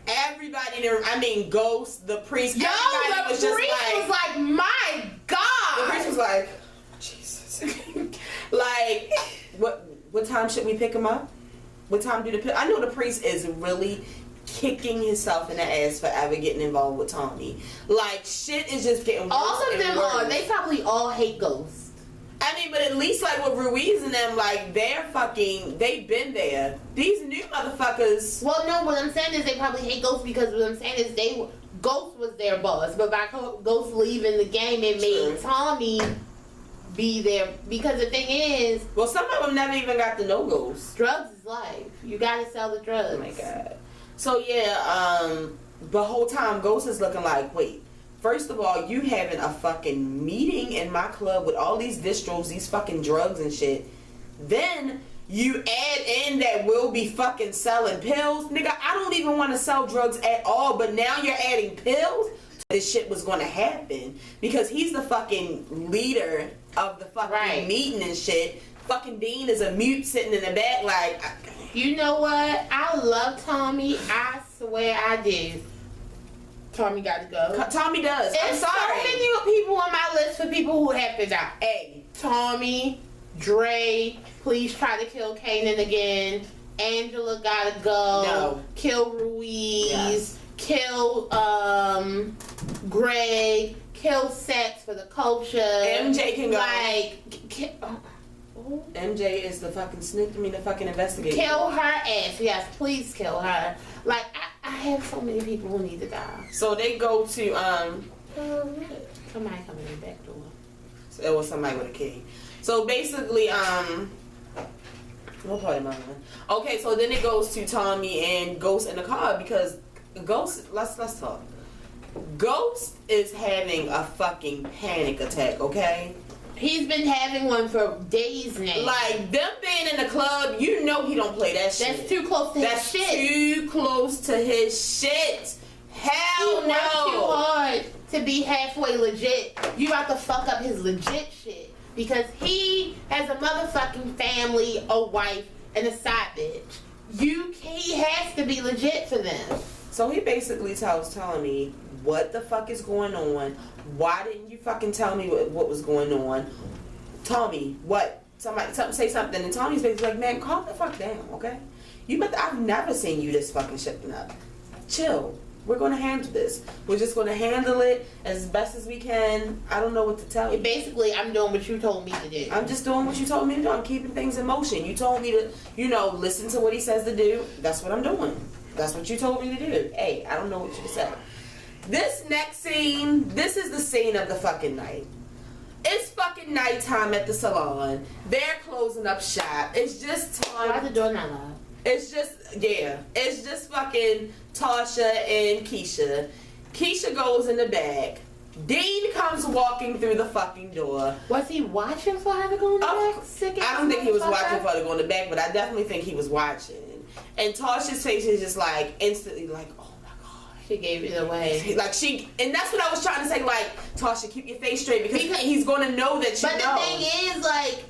Everybody there, I mean, Ghost, the priest, yo, everybody the priest was like, my God. The priest was like, Jesus. Like, what time should we pick him up? What time do the I know the priest is really kicking himself in the ass for ever getting involved with Tommy. Like, shit is just getting worse. All of them worse. are. They probably all hate Ghosts. I mean, but at least like with Ruiz and them, like they've been there. These new motherfuckers. Well, no, what I'm saying is they probably hate Ghosts because what I'm saying is Ghost was their boss, but by Ghost leaving the game, it made Tommy be there. Because the thing is, well, some of them never even got to know Ghost. Drugs is life. You gotta sell the drugs. Oh my god. So yeah, the whole time Ghost is looking like, wait. First of all, you having a fucking meeting in my club with all these distros, these fucking drugs and shit. Then you add in that we'll be fucking selling pills. Nigga, I don't even want to sell drugs at all, but now you're adding pills? This shit was going to happen because he's the fucking leader of the fucking meeting and shit. Fucking Dean is a mute sitting in the back like... You know what? I love Tommy. I swear I do. Tommy got to go. Tommy does. I'm sorry. So many people on my list for people who have to die. Hey, Tommy, Dre, please try to kill Kanan again. Angela gotta go. No. Kill Ruiz. Yes. Kill Greg. Kill Sex for the culture. MJ can go. Like, MJ is the fucking the fucking investigator. Kill her ass. Yes, please kill her. Like, I have so many people who need to die. So they go to somebody coming in the back door. So it was somebody with a key. So basically, what part am I on? Okay, so then it goes to Tommy and Ghost in the car because Ghost. Let's talk. Ghost is having a fucking panic attack. Okay. He's been having one for days now. Like, them being in the club, you know he don't play that shit. That's too close to his shit. That's too close to his shit. Hell he no. works too hard to be halfway legit. You about to fuck up his legit shit. Because he has a motherfucking family, a wife, and a side bitch. He has to be legit for them. So he basically tells Tommy what the fuck is going on. Why didn't you fucking tell me what was going on? Tommy, what? Somebody say something, and Tommy's basically like, man, calm the fuck down, okay? I've never seen you this fucking shit up. Chill. We're gonna handle this. We're just gonna handle it as best as we can. I don't know what to tell you. Basically, I'm doing what you told me to do. I'm just doing what you told me to do. I'm keeping things in motion. You told me to, listen to what he says to do. That's what I'm doing. That's what you told me to do. Hey, I don't know what you said. This next scene, this is the scene of the fucking night. It's fucking nighttime at the salon. They're closing up shop. It's just time. Why the door not locked? It's just fucking Tasha and Keisha. Keisha goes in the back. Dean comes walking through the fucking door. Was he watching for her to go in the back? I don't think he was watching for her to go in the back, but I definitely think he was watching. And Tasha's face is just like instantly like, oh my god. She gave it away. Like and that's what I was trying to say, like, Tasha, keep your face straight because he's gonna know that you know. But the thing is, like,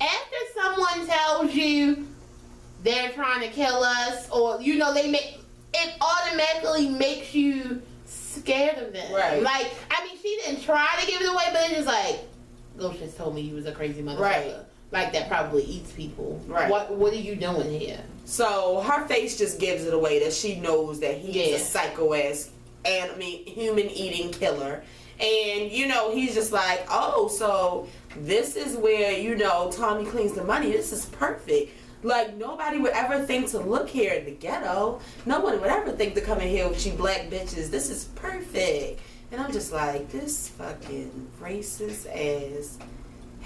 after someone tells you they're trying to kill us, or it automatically makes you scared of them. Right. Like, I mean, she didn't try to give it away, but it's just like, Ghost just told me you was a crazy motherfucker. Right. Like, that probably eats people. Right. What are you doing here? So her face just gives it away that she knows that he's a psycho ass human eating killer. And he's just like, oh, so this is where Tommy cleans the money. This is perfect. Like, nobody would ever think to look here in the ghetto. No one would ever think to come in here with you black bitches. This is perfect. And I'm just like, this fucking racist ass,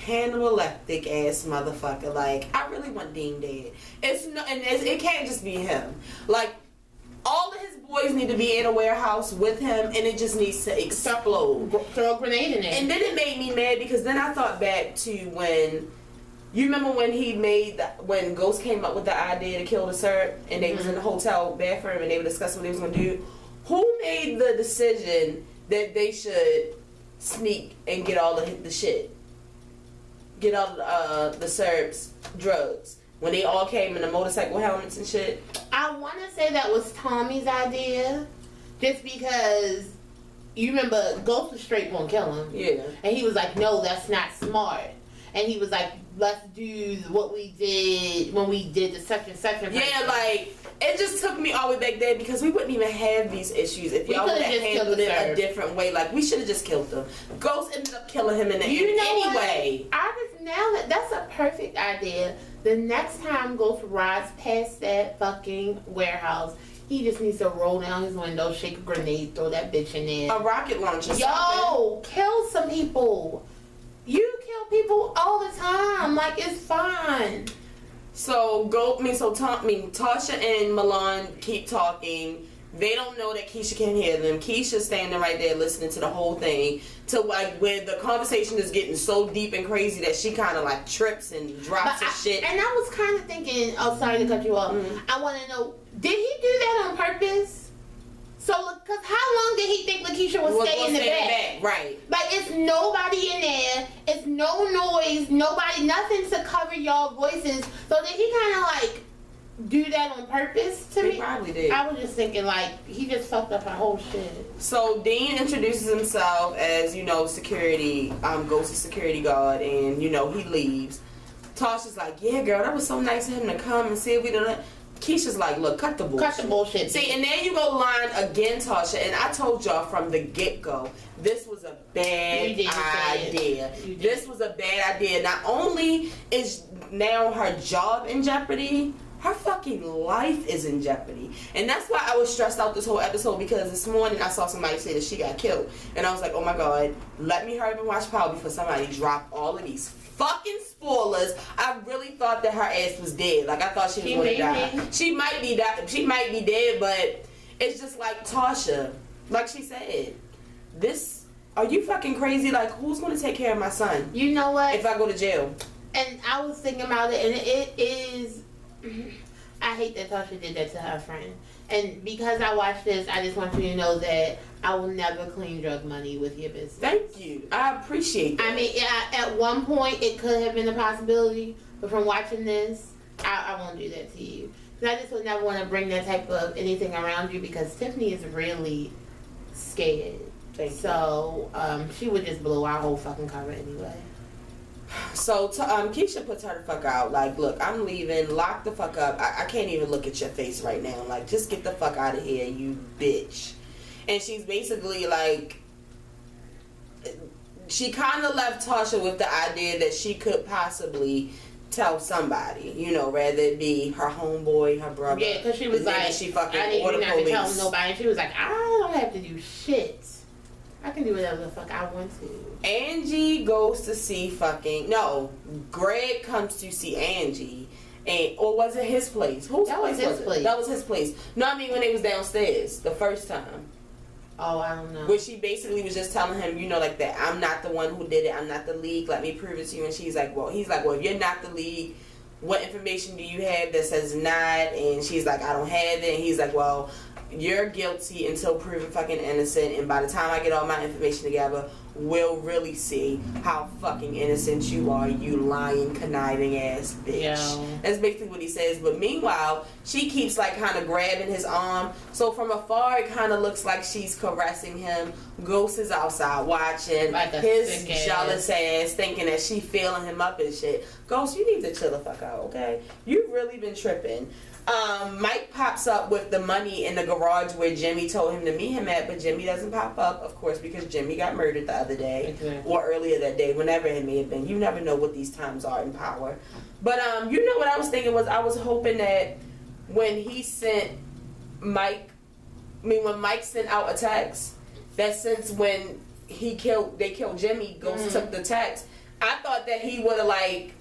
animalistic ass motherfucker. Like, I really want Dean dead. It can't just be him. Like, all of his boys need to be in a warehouse with him, and it just needs to explode. Throw a grenade in there. And then it made me mad because then I thought back to when... You remember when when Ghost came up with the idea to kill the syrup, and they was in the hotel bathroom and they were discussing what they was gonna do? Who made the decision that they should sneak and get all the shit? Get all the syrup's drugs when they all came in the motorcycle helmets and shit? I want to say that was Tommy's idea, just because you remember Ghost was straight gonna kill him. Yeah. And he was like, no, that's not smart. And he was like, let's do what we did when we did the such and such. Yeah, like, it just took me all the way back there because we wouldn't even have these issues if y'all would have handled it a different way. Like, we should have just killed them. Ghost ended up killing him in the end anyway. That's a perfect idea. The next time Ghost rides past that fucking warehouse, He just needs to roll down his window, shake a grenade, throw that bitch in there. A rocket launcher. Yo, kill some people. You kill people all the time. Like, it's fine. So Tasha and Milan keep talking. They don't know that Keisha can hear them. Keisha's standing right there listening to the whole thing. To like where the conversation is getting so deep and crazy that she kind of like trips and drops her shit. And I was kind of thinking, oh, sorry to cut you off. I want to know, did he do that on purpose? So, because how long did he think Lakeisha would stay in the back? Right. Like, it's nobody in there. It's no noise. Nobody, nothing to cover y'all voices. So did he kind of like do that on purpose to me? He probably did. I was just thinking, like, he just fucked up her whole shit. So Dean introduces himself as, security, Ghost's security guard, and, he leaves. Tasha's like, yeah, girl, that was so nice of him to come and see if we don't. Keisha's like, look, cut the bullshit. Cut the bullshit. See, and then you go line again, Tasha, and I told y'all from the get-go, this was a bad idea. This was a bad idea. Not only is now her job in jeopardy, her fucking life is in jeopardy. And that's why I was stressed out this whole episode, because this morning I saw somebody say that she got killed. And I was like, oh my God, let me hurry up and watch Power before somebody drop all of these fucking spoilers. I really thought that her ass was dead. Like, I thought she was going to die. She might be dead, but it's just like Tasha, like she said, are you fucking crazy? Like, who's going to take care of my son? You know what? If I go to jail. And I was thinking about it, and it is, I hate that Tasha did that to her friend. And because I watched this, I just want you to know that I will never clean drug money with your business. Thank you. I appreciate that. I mean, at one point, it could have been a possibility, but from watching this, I won't do that to you. And I just would never want to bring that type of anything around you, because Tiffany is really scared. So, she would just blow our whole fucking cover anyway. So Keisha puts her the fuck out. Like, look, I'm leaving. Lock the fuck up. I can't even look at your face right now. Like, just get the fuck out of here, you bitch. And she's basically like, she kind of left Tasha with the idea that she could possibly tell somebody, rather it be her homeboy, her brother. Yeah, because she was like, she fucking I order didn't police. tell nobody. And she was like, I don't have to do shit. I can do whatever the fuck I want to. Angie goes to see Greg comes to see Angie. Or was it his place? Whose place was it? That was his place. No, I mean when they was downstairs the first time. Oh, I don't know. Where she basically was just telling him, like that, I'm not the one who did it. I'm not the league. Let me prove it to you. And he's like, well, if you're not the league, what information do you have that says not? And she's like, I don't have it. And he's like, well, you're guilty until proven fucking innocent, and by the time I get all my information together, we'll really see how fucking innocent you are, you lying, conniving ass bitch. Yeah. That's basically what he says. But meanwhile, she keeps like kind of grabbing his arm. So from afar, it kind of looks like she's caressing him. Ghost is outside watching. Like his jealous ass, thinking that she feeling him up and shit. Ghost, you need to chill the fuck out, okay? You've really been tripping. Mike pops up with the money in the garage where Jimmy told him to meet him at, but Jimmy doesn't pop up, of course, because Jimmy got murdered the other day, or earlier that day, whenever it may have been. You never know what these times are in Power. But what I was thinking was, I was hoping that when he sent when Mike sent out a text, that since when they killed Jimmy, Ghost took the text, I thought that he would have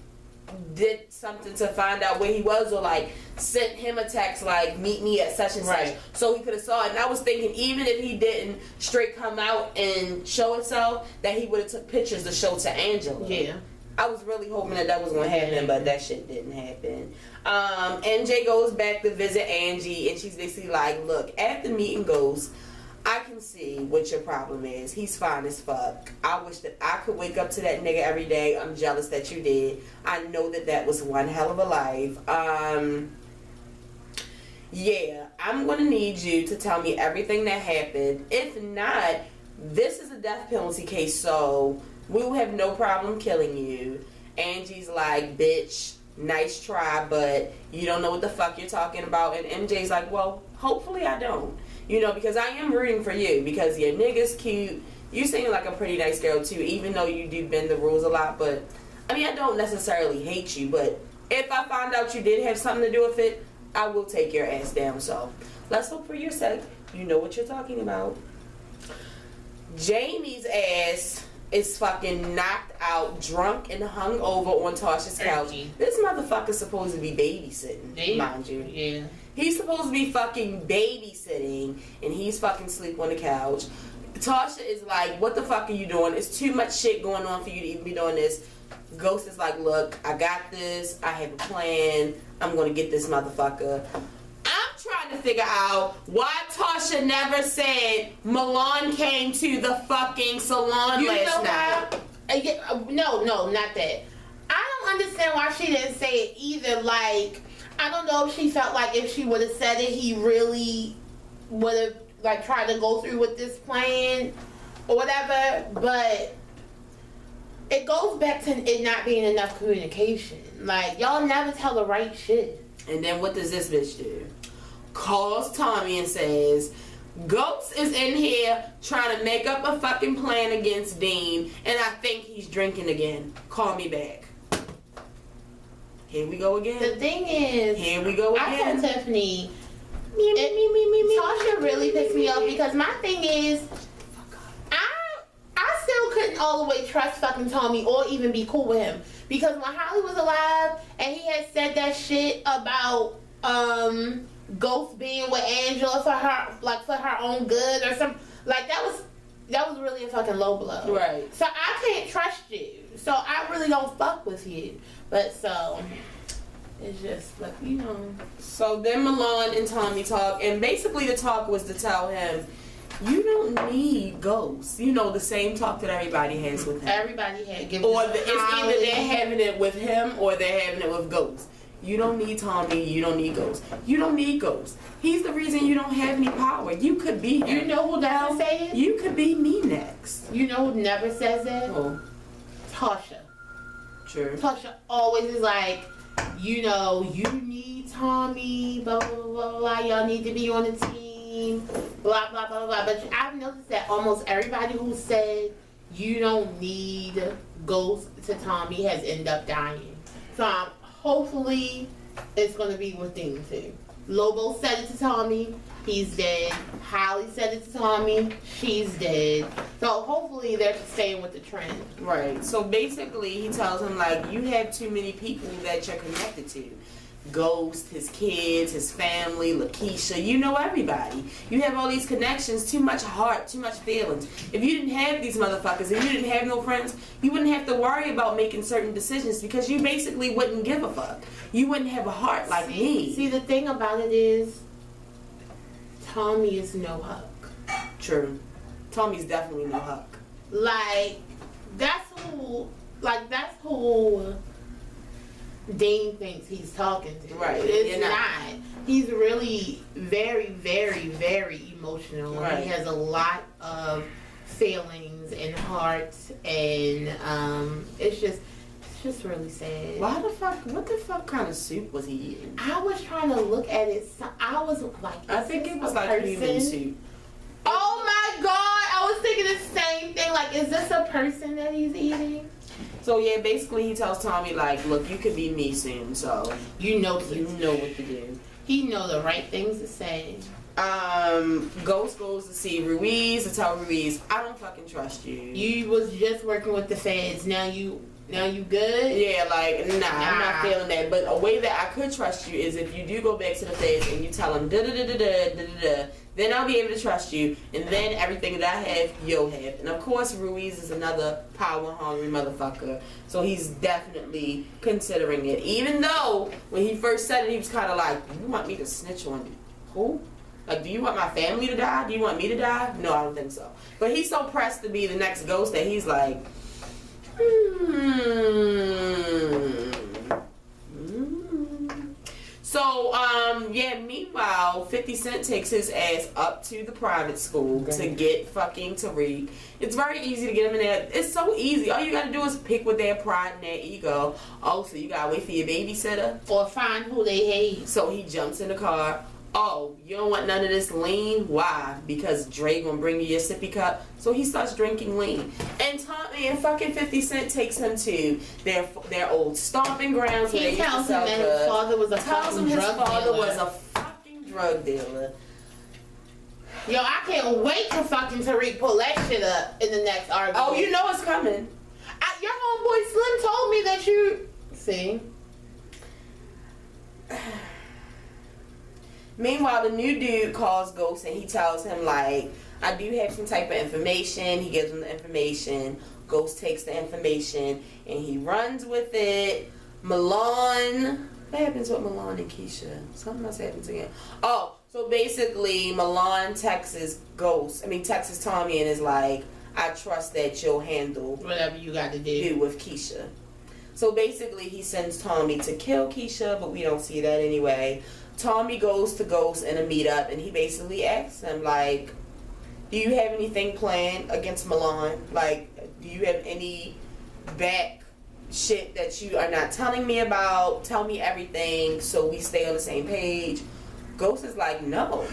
did something to find out where he was, or sent him a text meet me at such and such, so he could have saw it. And I was thinking, even if he didn't straight come out and show himself, that he would have took pictures to show to Angela. Yeah, I was really hoping that was going to happen, but that shit didn't happen. MJ goes back to visit Angie, and she's basically like, look, after meeting Ghost, I can see what your problem is. He's fine as fuck. I wish that I could wake up to that nigga every day. I'm jealous that you did. I know that was one hell of a life. Yeah, I'm going to need you to tell me everything that happened. If not, this is a death penalty case, so we will have no problem killing you. Angie's like, bitch, nice try, but you don't know what the fuck you're talking about. And MJ's like, well, hopefully I don't. Because I am rooting for you, because your nigga's cute. You seem like a pretty nice girl too, even though you do bend the rules a lot. But I don't necessarily hate you, but if I find out you did have something to do with it, I will take your ass down. So Let's hope for your sake. You know what you're talking about. Jamie's ass is fucking knocked out, drunk, and hung over on Tasha's couch. This motherfucker's supposed to be babysitting, mind you. Yeah. He's supposed to be fucking babysitting, and he's fucking sleep on the couch. Tasha is like, what the fuck are you doing? It's too much shit going on for you to even be doing this. Ghost is like, look, I got this. I have a plan. I'm going to get this motherfucker. I'm trying to figure out why Tasha never said Milan came to the fucking salon last night. No, not that. I don't understand why she didn't say it either. Like, I don't know if she felt like if she would have said it, he really would have like tried to go through with this plan or whatever. But it goes back to it not being enough communication. Like, y'all never tell the right shit. And then what does this bitch do? Calls Tommy and says, Ghost is in here trying to make up a fucking plan against Dean, and I think he's drinking again. Call me back. Here we go again. The thing is, here we go again. I told Tiffany, Tasha really pissed me off because my thing is, I still couldn't all the way trust fucking Tommy or even be cool with him. Because when Holly was alive and he had said that shit about Ghost being with Angela for her own good or something, like that was really a fucking low blow. Right. So I can't trust you. So I really don't fuck with you. But so it's just like, you know. So then Milan and Tommy talk, and basically the talk was to tell him, you don't need Ghosts. You know, the same talk that everybody has with him. Everybody had given. Or it's either they're having it with him or they're having it with Ghosts. You don't need Tommy. You don't need Ghosts. You don't need Ghosts. He's the reason you don't have any power. You could be him. You know who doesn't say it? You could be me next. You know who never says that? Who? Tasha. True. Tasha always is like, you know, you need Tommy, blah, blah, blah, blah, y'all need to be on the team, blah, blah, blah, blah. But I've noticed that almost everybody who said you don't need Ghost to Tommy has ended up dying. So hopefully it's going to be with Dean too. Lobo said it to Tommy, he's dead. Holly said it to Tommy, she's dead. So hopefully they're staying with the trend. Right. So basically he tells him, like, you have too many people that you're connected to. Ghost, his kids, his family, Lakeisha, you know everybody. You have all these connections, too much heart, too much feelings. If you didn't have these motherfuckers, if you didn't have no friends, you wouldn't have to worry about making certain decisions because you basically wouldn't give a fuck. You wouldn't have a heart like me. See, the thing about it is, Tommy is no Huck. True. Tommy's definitely no Huck. Like, that's who Dean thinks he's talking to. Right. It's not. He's really very, very, very emotional. Right. He has a lot of feelings and heart, and it's just really sad. What the fuck kind of soup was he eating? I was trying to look at it. So I was like, I think it was like human soup. Oh my god! I was thinking the same thing. Like, is this a person that he's eating? So yeah, basically he tells Tommy, like, look, you could be me soon, so you know what to do. He know the right things to say. Ghost goes to see Ruiz to tell Ruiz, I don't fucking trust you. You was just working with the feds. Now you good? Yeah, like, nah, I'm not feeling that. But a way that I could trust you is if you do go back to the feds and you tell them da-da-da-da-da-da-da-da, then I'll be able to trust you, and then everything that I have, you'll have. And of course, Ruiz is another power-hungry motherfucker, so he's definitely considering it. Even though, when he first said it, he was kind of like, you want me to snitch on you? Who? Like, do you want my family to die? Do you want me to die? No, I don't think so. But he's so pressed to be the next Ghost that he's like, So, yeah, meanwhile, 50 Cent takes his ass up to the private school to get fucking Tariq. It's very easy to get him in there. It's so easy. All you gotta do is pick with their pride and their ego. Oh, so you gotta wait for your babysitter? Or find who they hate. So he jumps in the car. Oh, you don't want none of this lean? Why? Because Dre gonna bring you your sippy cup. So he starts drinking lean. And Tommy and fucking 50 Cent takes him to their old stomping grounds. He tells him that his father was a fucking drug dealer. was a fucking drug dealer. Yo, I can't wait to fucking Tariq pull that shit up in the next argument. Oh, you know it's coming. Your homeboy Slim told me that you... See? Meanwhile, the new dude calls Ghost and he tells him, like, I do have some type of information. He gives him the information. Ghost takes the information and he runs with it. Milan... What happens with Milan and Keisha? Something else happens again. Oh, so basically, Milan texts Tommy and is like, I trust that you'll handle whatever you got to do with Keisha. So basically, he sends Tommy to kill Keisha, but we don't see that anyway. Tommy goes to Ghost in a meetup, and he basically asks him, like, do you have anything planned against Milan? Like, do you have any back shit that you are not telling me about? Tell me everything so we stay on the same page. Ghost is like, no.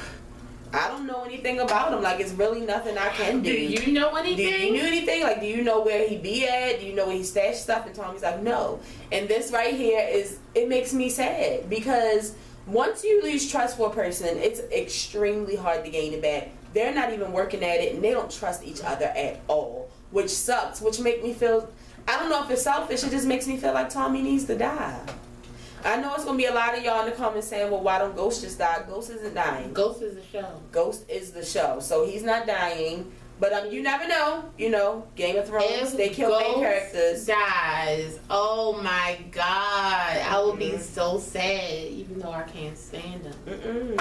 I don't know anything about him. Like, it's really nothing I can do. Do you know anything? Do you know anything? Like, do you know where he be at? Do you know where he stashed stuff? And Tommy's like, no. And this right here it makes me sad. Because once you lose trust for a person, it's extremely hard to gain it back. They're not even working at it, and they don't trust each other at all. Which sucks. Which make me feel... I don't know if it's selfish. It just makes me feel like Tommy needs to die. I know it's going to be a lot of y'all in the comments saying, well, why don't Ghost just die? Ghost isn't dying. Ghost is the show. Ghost is the show. So he's not dying. But you never know. You know, Game of Thrones, if they kill main characters. Dies. Oh my God. I will be so sad, even though I can't stand him.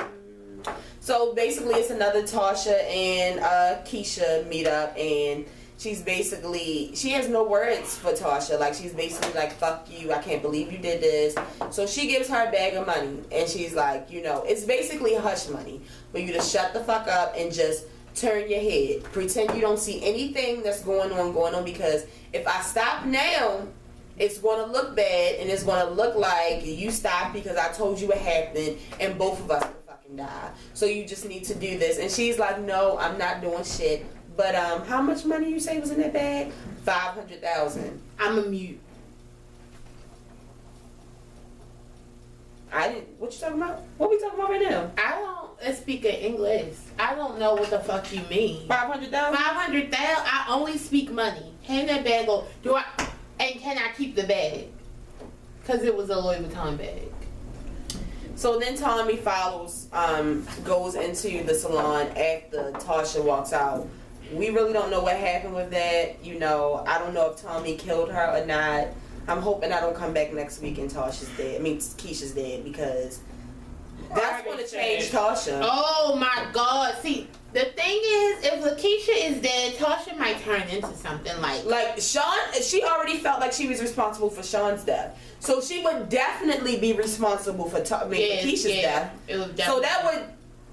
So basically, it's another Tasha and Keisha meetup, and she has no words for Tasha. Like, she's basically like, fuck you, I can't believe you did this. So she gives her a bag of money, and she's like, you know, it's basically hush money for you to shut the fuck up and just turn your head. Pretend you don't see anything that's going on, because if I stop now, it's going to look bad, and it's going to look like you stopped because I told you what happened, and both of us will fucking die. So you just need to do this. And she's like, no, I'm not doing shit. But how much money you say was in that bag? $500,000. I'm a mute. What you talking about? What we talking about right now? I don't speak English. I don't know what the fuck you mean. 500,000. 500,000. I only speak money. Hand that bag over. And can I keep the bag? Because it was a Louis Vuitton bag. So then Tommy goes into the salon after Tasha walks out. We really don't know what happened with that. You know, I don't know if Tommy killed her or not. I'm hoping I don't come back next week and Tasha's dead. I mean, Keisha's dead, because that's going to change Tasha. Oh my God. See, the thing is, if Lakeisha is dead, Tasha might turn into something like Sean. She already felt like she was responsible for Sean's death. So she would definitely be responsible for Keisha's death.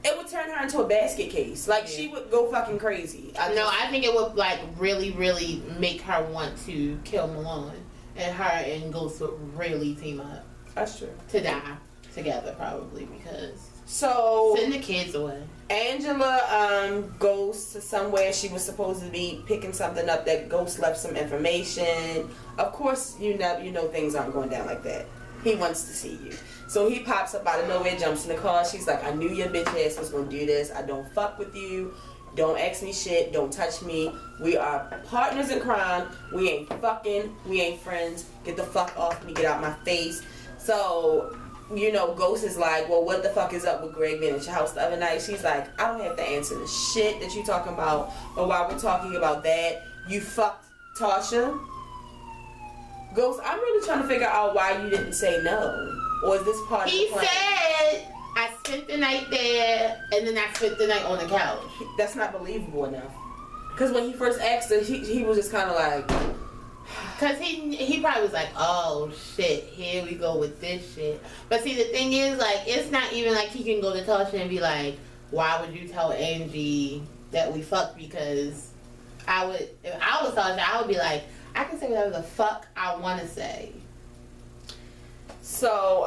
It would turn her into a basket case. Like, she would go fucking crazy. I think it would, like, really, really make her want to kill Malone. And her and Ghost would really team up. That's true. To die together, probably, because... So... Send the kids away. Angela goes to somewhere she was supposed to be picking something up that Ghost left some information. Of course, you know things aren't going down like that. He wants to see you. So he pops up out of nowhere, jumps in the car. She's like, I knew your bitch ass was going to do this. I don't fuck with you. Don't ask me shit. Don't touch me. We are partners in crime. We ain't fucking. We ain't friends. Get the fuck off me. Get out my face. So, you know, Ghost is like, well, what the fuck is up with Greg being at your house the other night? She's like, I don't have to answer the shit that you talking about. But while we're talking about that, you fucked Tasha. Ghost, I'm really trying to figure out why you didn't say no. Or is this part of the plan? He said, I spent the night there, and then I spent the night on the couch. That's not believable enough. Because when he first asked her, he was just kind of like... Because he probably was like, oh, shit, here we go with this shit. But see, the thing is, like, it's not even like he can go to Tasha and be like, why would you tell Angie that we fucked? Because if I was Tasha, I would be like, I can say whatever the fuck I want to say. So,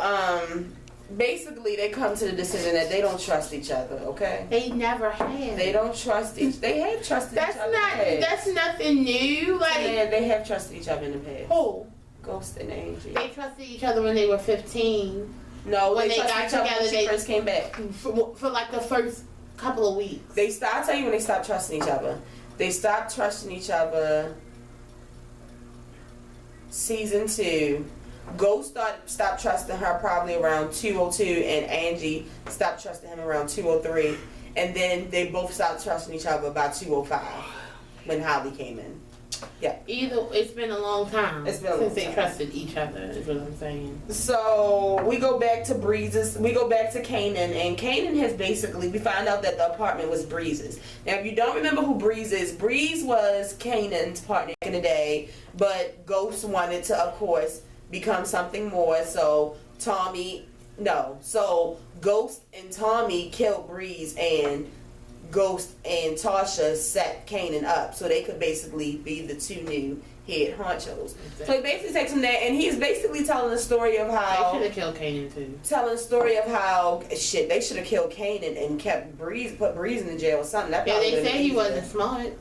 basically, they come to the decision that they don't trust each other, okay? They never have. They don't trust they have trusted each other in the past. That's nothing new. Like, they have trusted each other in the past. Who? Ghost and Angie. They trusted each other when they were 15. No, when they got trusted each other together, when she first came back. For like the first couple of weeks. I'll tell you when they stopped trusting each other. They stopped trusting each other season 2. Ghost stopped trusting her probably around 202, and Angie stopped trusting him around 203. And then they both stopped trusting each other by 205 when Holly came in. Yeah. It's been a long time since they trusted each other, is what I'm saying. So we go back to Breeze's. We go back to Kanan, and Kanan has basically, we find out that the apartment was Breeze's. Now, if you don't remember who Breeze is, Breeze was Kanan's partner back in the day, but Ghost wanted to, of course, become something more. So Ghost and Tommy killed Breeze, and Ghost and Tasha set Kanan up so they could basically be the 2 new head honchos. Exactly. So he basically takes him there, and he's basically telling the story of how they should have killed Kanan too. Telling the story of how they should have killed Kanan and put Breeze in the jail or something. That they said he wasn't smart.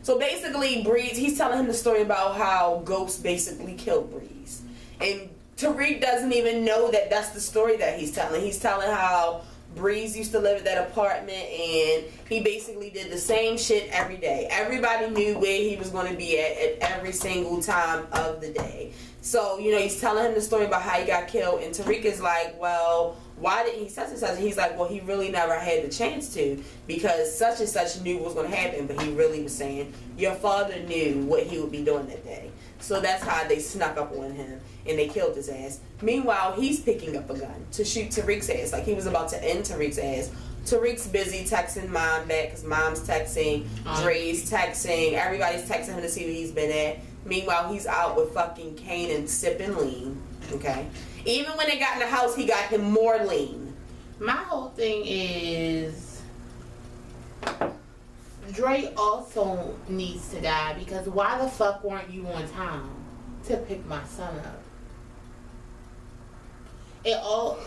So basically, Breeze, he's telling him the story about how Ghost basically killed Breeze, and Tariq doesn't even know that that's the story that he's telling. He's telling how Breeze used to live at that apartment, and he basically did the same shit every day. Everybody knew where he was going to be at every single time of the day. So, he's telling him the story about how he got killed, and Tariq is like, well, why did he such and such? And he's like, well, he really never had the chance to, because such and such knew what was going to happen, but he really was saying, your father knew what he would be doing that day. So that's how they snuck up on him, and they killed his ass. Meanwhile, he's picking up a gun to shoot Tariq's ass. Like, he was about to end Tariq's ass. Tariq's busy texting Mom back, because Mom's texting, Dre's texting, everybody's texting him to see where he's been at. Meanwhile, he's out with fucking Kanan sipping lean, okay? Even when they got in the house, he got him more lean. My whole thing is, Dre also needs to die, because why the fuck weren't you on time to pick my son up? All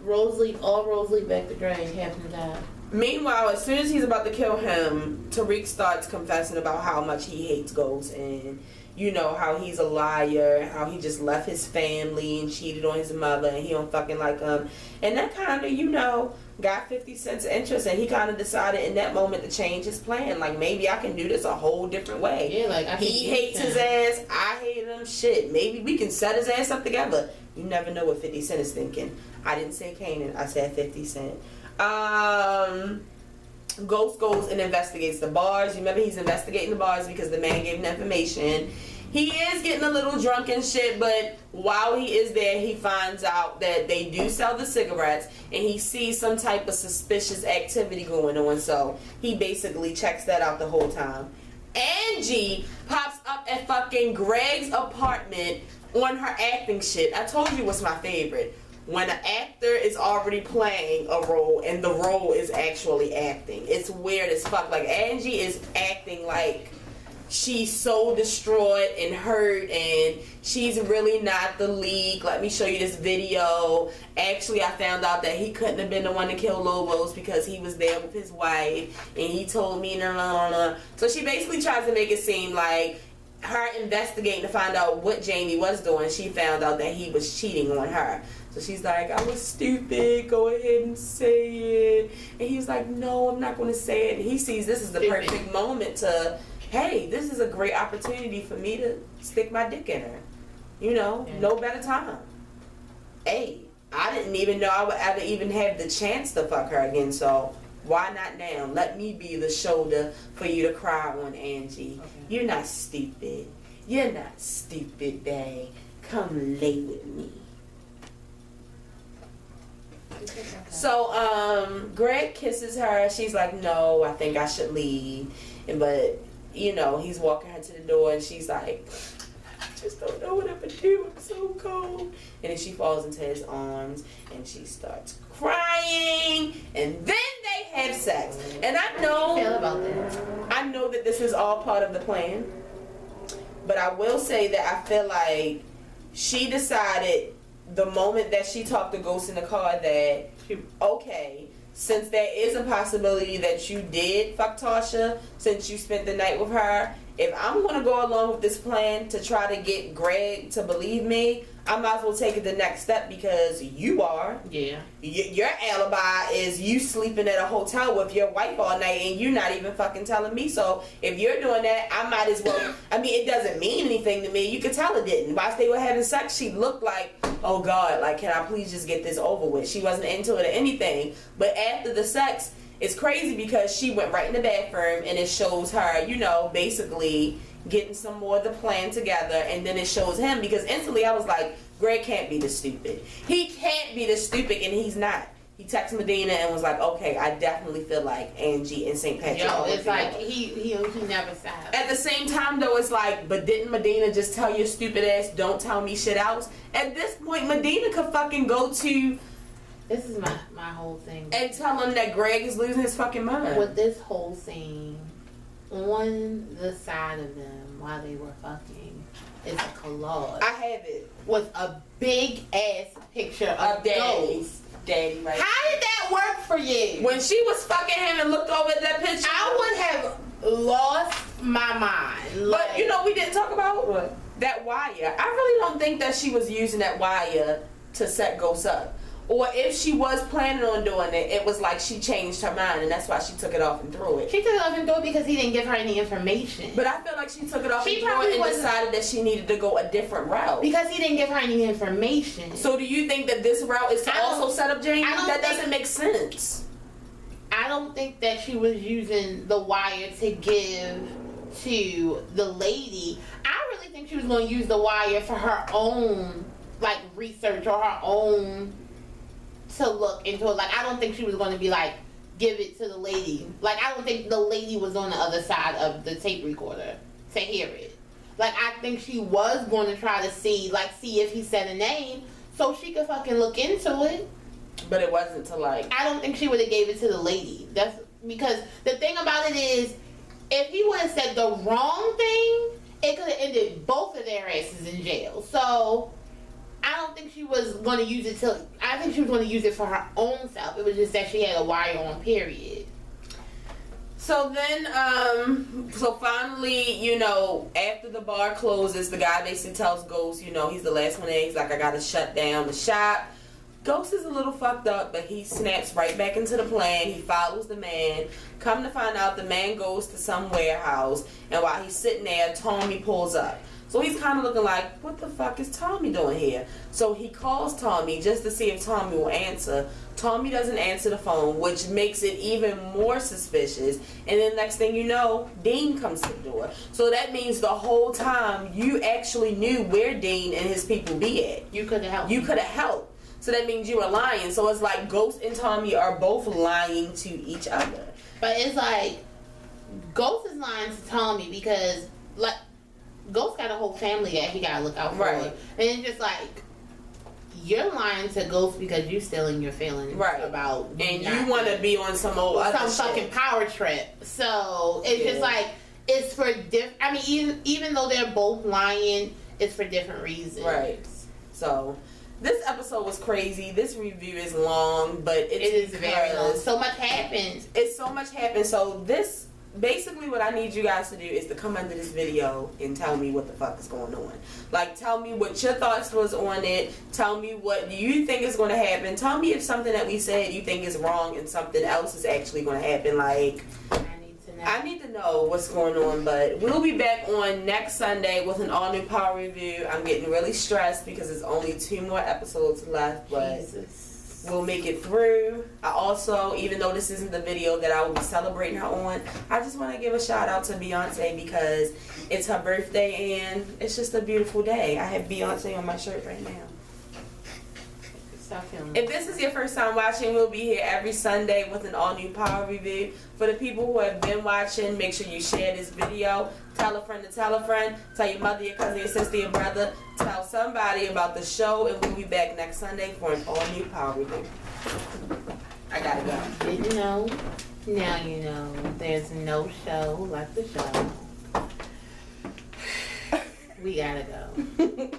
roads lead back to Dre and have him die. Meanwhile, as soon as he's about to kill him, Tariq starts confessing about how much he hates Ghost, and how he's a liar, how he just left his family and cheated on his mother, and he don't fucking like him. And that kind of, got 50 Cent's interest, and he kind of decided in that moment to change his plan. Like, maybe I can do this a whole different way. Yeah, he hates his ass, I hate him, shit. Maybe we can set his ass up together. You never know what 50 Cent is thinking. I didn't say Kanan, I said 50 Cent. Ghost goes and investigates the bars. You remember he's investigating the bars because the man gave him information. He is getting a little drunk and shit, but while he is there, he finds out that they do sell the cigarettes, and he sees some type of suspicious activity going on, so he basically checks that out the whole time. Angie pops up at fucking Greg's apartment on her acting shit. I told you what's my favorite. When an actor is already playing a role and the role is actually acting. It's weird as fuck. Like, Angie is acting like she's so distraught and hurt, and she's really not the lead. Let me show you this video. Actually, I found out that he couldn't have been the one to kill Lobos because he was there with his wife, and he told me, no. So she basically tries to make it seem like her investigating to find out what Jamie was doing, she found out that he was cheating on her. So she's like, I was stupid, go ahead and say it. And he's like, no, I'm not going to say it. And he sees this is the perfect moment to, hey, this is a great opportunity for me to stick my dick in her. No better time. Hey, I didn't even know I would ever even have the chance to fuck her again, so why not now? Let me be the shoulder for you to cry on, Angie. Okay. You're not stupid. You're not stupid, babe. Come lay with me. Okay. So, Greg kisses her. She's like, no, I think I should leave. But, he's walking her to the door, and she's like, I just don't know what I'm going to do. I'm so cold. And then she falls into his arms, and she starts crying, and then they have sex. And I know, I know that this is all part of the plan, but I will say that I feel like she decided the moment that she talked to Ghost in the car that, okay, since there is a possibility that you did fuck Tasha, since you spent the night with her, if I'm going to go along with this plan to try to get Greg to believe me, I might as well take it the next step because you are. Yeah. Your alibi is you sleeping at a hotel with your wife all night and you're not even fucking telling me. So if you're doing that, I might as well. I mean, it doesn't mean anything to me. You could tell it didn't. Whilst they were having sex, she looked like, oh God, like, can I please just get this over with? She wasn't into it or anything. But after the sex, it's crazy because she went right in the bathroom and it shows her, you know, basically getting some more of the plan together, and then it shows him, because instantly I was like, Greg can't be this stupid. He can't be this stupid, and he's not. He texted Medina and was like, okay, I definitely feel like Angie and St. Patrick. Yo, it's like he never stopped. At the same time though, it's like, but didn't Medina just tell your stupid ass, don't tell me shit else? At this point, Medina could fucking go to, this is my whole thing, and tell him that Greg is losing his fucking mind. With this whole scene, on the side of them while they were fucking, is a collage. I have it. With a big ass picture of Ghost. Daddy, right? How did that work for you? When she was fucking him and looked over at that picture, I would have lost my mind. But you know, we didn't talk about what? That wire. I really don't think that she was using that wire to set Ghost up. Or if she was planning on doing it, it was like she changed her mind and that's why she took it off and threw it. She took it off and threw it because he didn't give her any information. But I feel like she took it off and threw it and decided that she needed to go a different route. Because he didn't give her any information. So do you think that this route is to also set up Jamie? That doesn't make sense. I don't think that she was using the wire to give to the lady. I really think she was going to use the wire for her own, like, research or her own, to look into it. Like, I don't think she was going to be like, give it to the lady. Like, I don't think the lady was on the other side of the tape recorder to hear it. Like, I think she was going to try to see if he said a name so she could fucking look into it. But it wasn't to like... I don't think she would have gave it to the lady. That's because the thing about it is, if he would have said the wrong thing, it could have ended both of their asses in jail. So I don't think she was going to use it I think she was going to use it for her own self. It was just that she had a wire on, period. So then, so finally, you know, after the bar closes, the guy basically tells Ghost, you know, he's the last one there. He's like, I got to shut down the shop. Ghost is a little fucked up, but he snaps right back into the plan. He follows the man. Come to find out, the man goes to some warehouse, and while he's sitting there, Tommy pulls up. So he's kind of looking like, what the fuck is Tommy doing here? So he calls Tommy just to see if Tommy will answer. Tommy doesn't answer the phone, which makes it even more suspicious. And then next thing you know, Dean comes to the door. So that means the whole time you actually knew where Dean and his people be at. You could have helped. You could have helped. So that means you were lying. So it's like Ghost and Tommy are both lying to each other. But it's like, Ghost is lying to Tommy because, like, Ghost got a whole family that he gotta look out for. Right. And it's just like, you're lying to Ghost because you're still in your feelings about, and you want to be on some old other fucking power trip. So it's just like, it's for I mean, even though they're both lying, it's for different reasons. Right. So this episode was crazy. This review is long, but it is very long. So much happened. It's so much happened. So this. Basically, what I need you guys to do is to come under this video and tell me what the fuck is going on. Like, tell me what your thoughts was on it. Tell me what you think is going to happen. Tell me if something that we said you think is wrong and something else is actually going to happen. Like, I need to know what's going on. But we'll be back on next Sunday with an all-new Power review. I'm getting really stressed because there's only 2 more episodes left. But Jesus. We'll make it through. I also, even though this isn't the video that I will be celebrating her on, I just want to give a shout out to Beyonce because it's her birthday and it's just a beautiful day. I have Beyonce on my shirt right now. If this is your first time watching, we'll be here every Sunday with an all-new Power review. For the people who have been watching, make sure you share this video. Tell a friend to tell a friend. Tell your mother, your cousin, your sister, your brother. Tell somebody about the show, and we'll be back next Sunday for an all-new Power review. I gotta go. Didn't know? Now you know. There's no show like the show. We gotta go.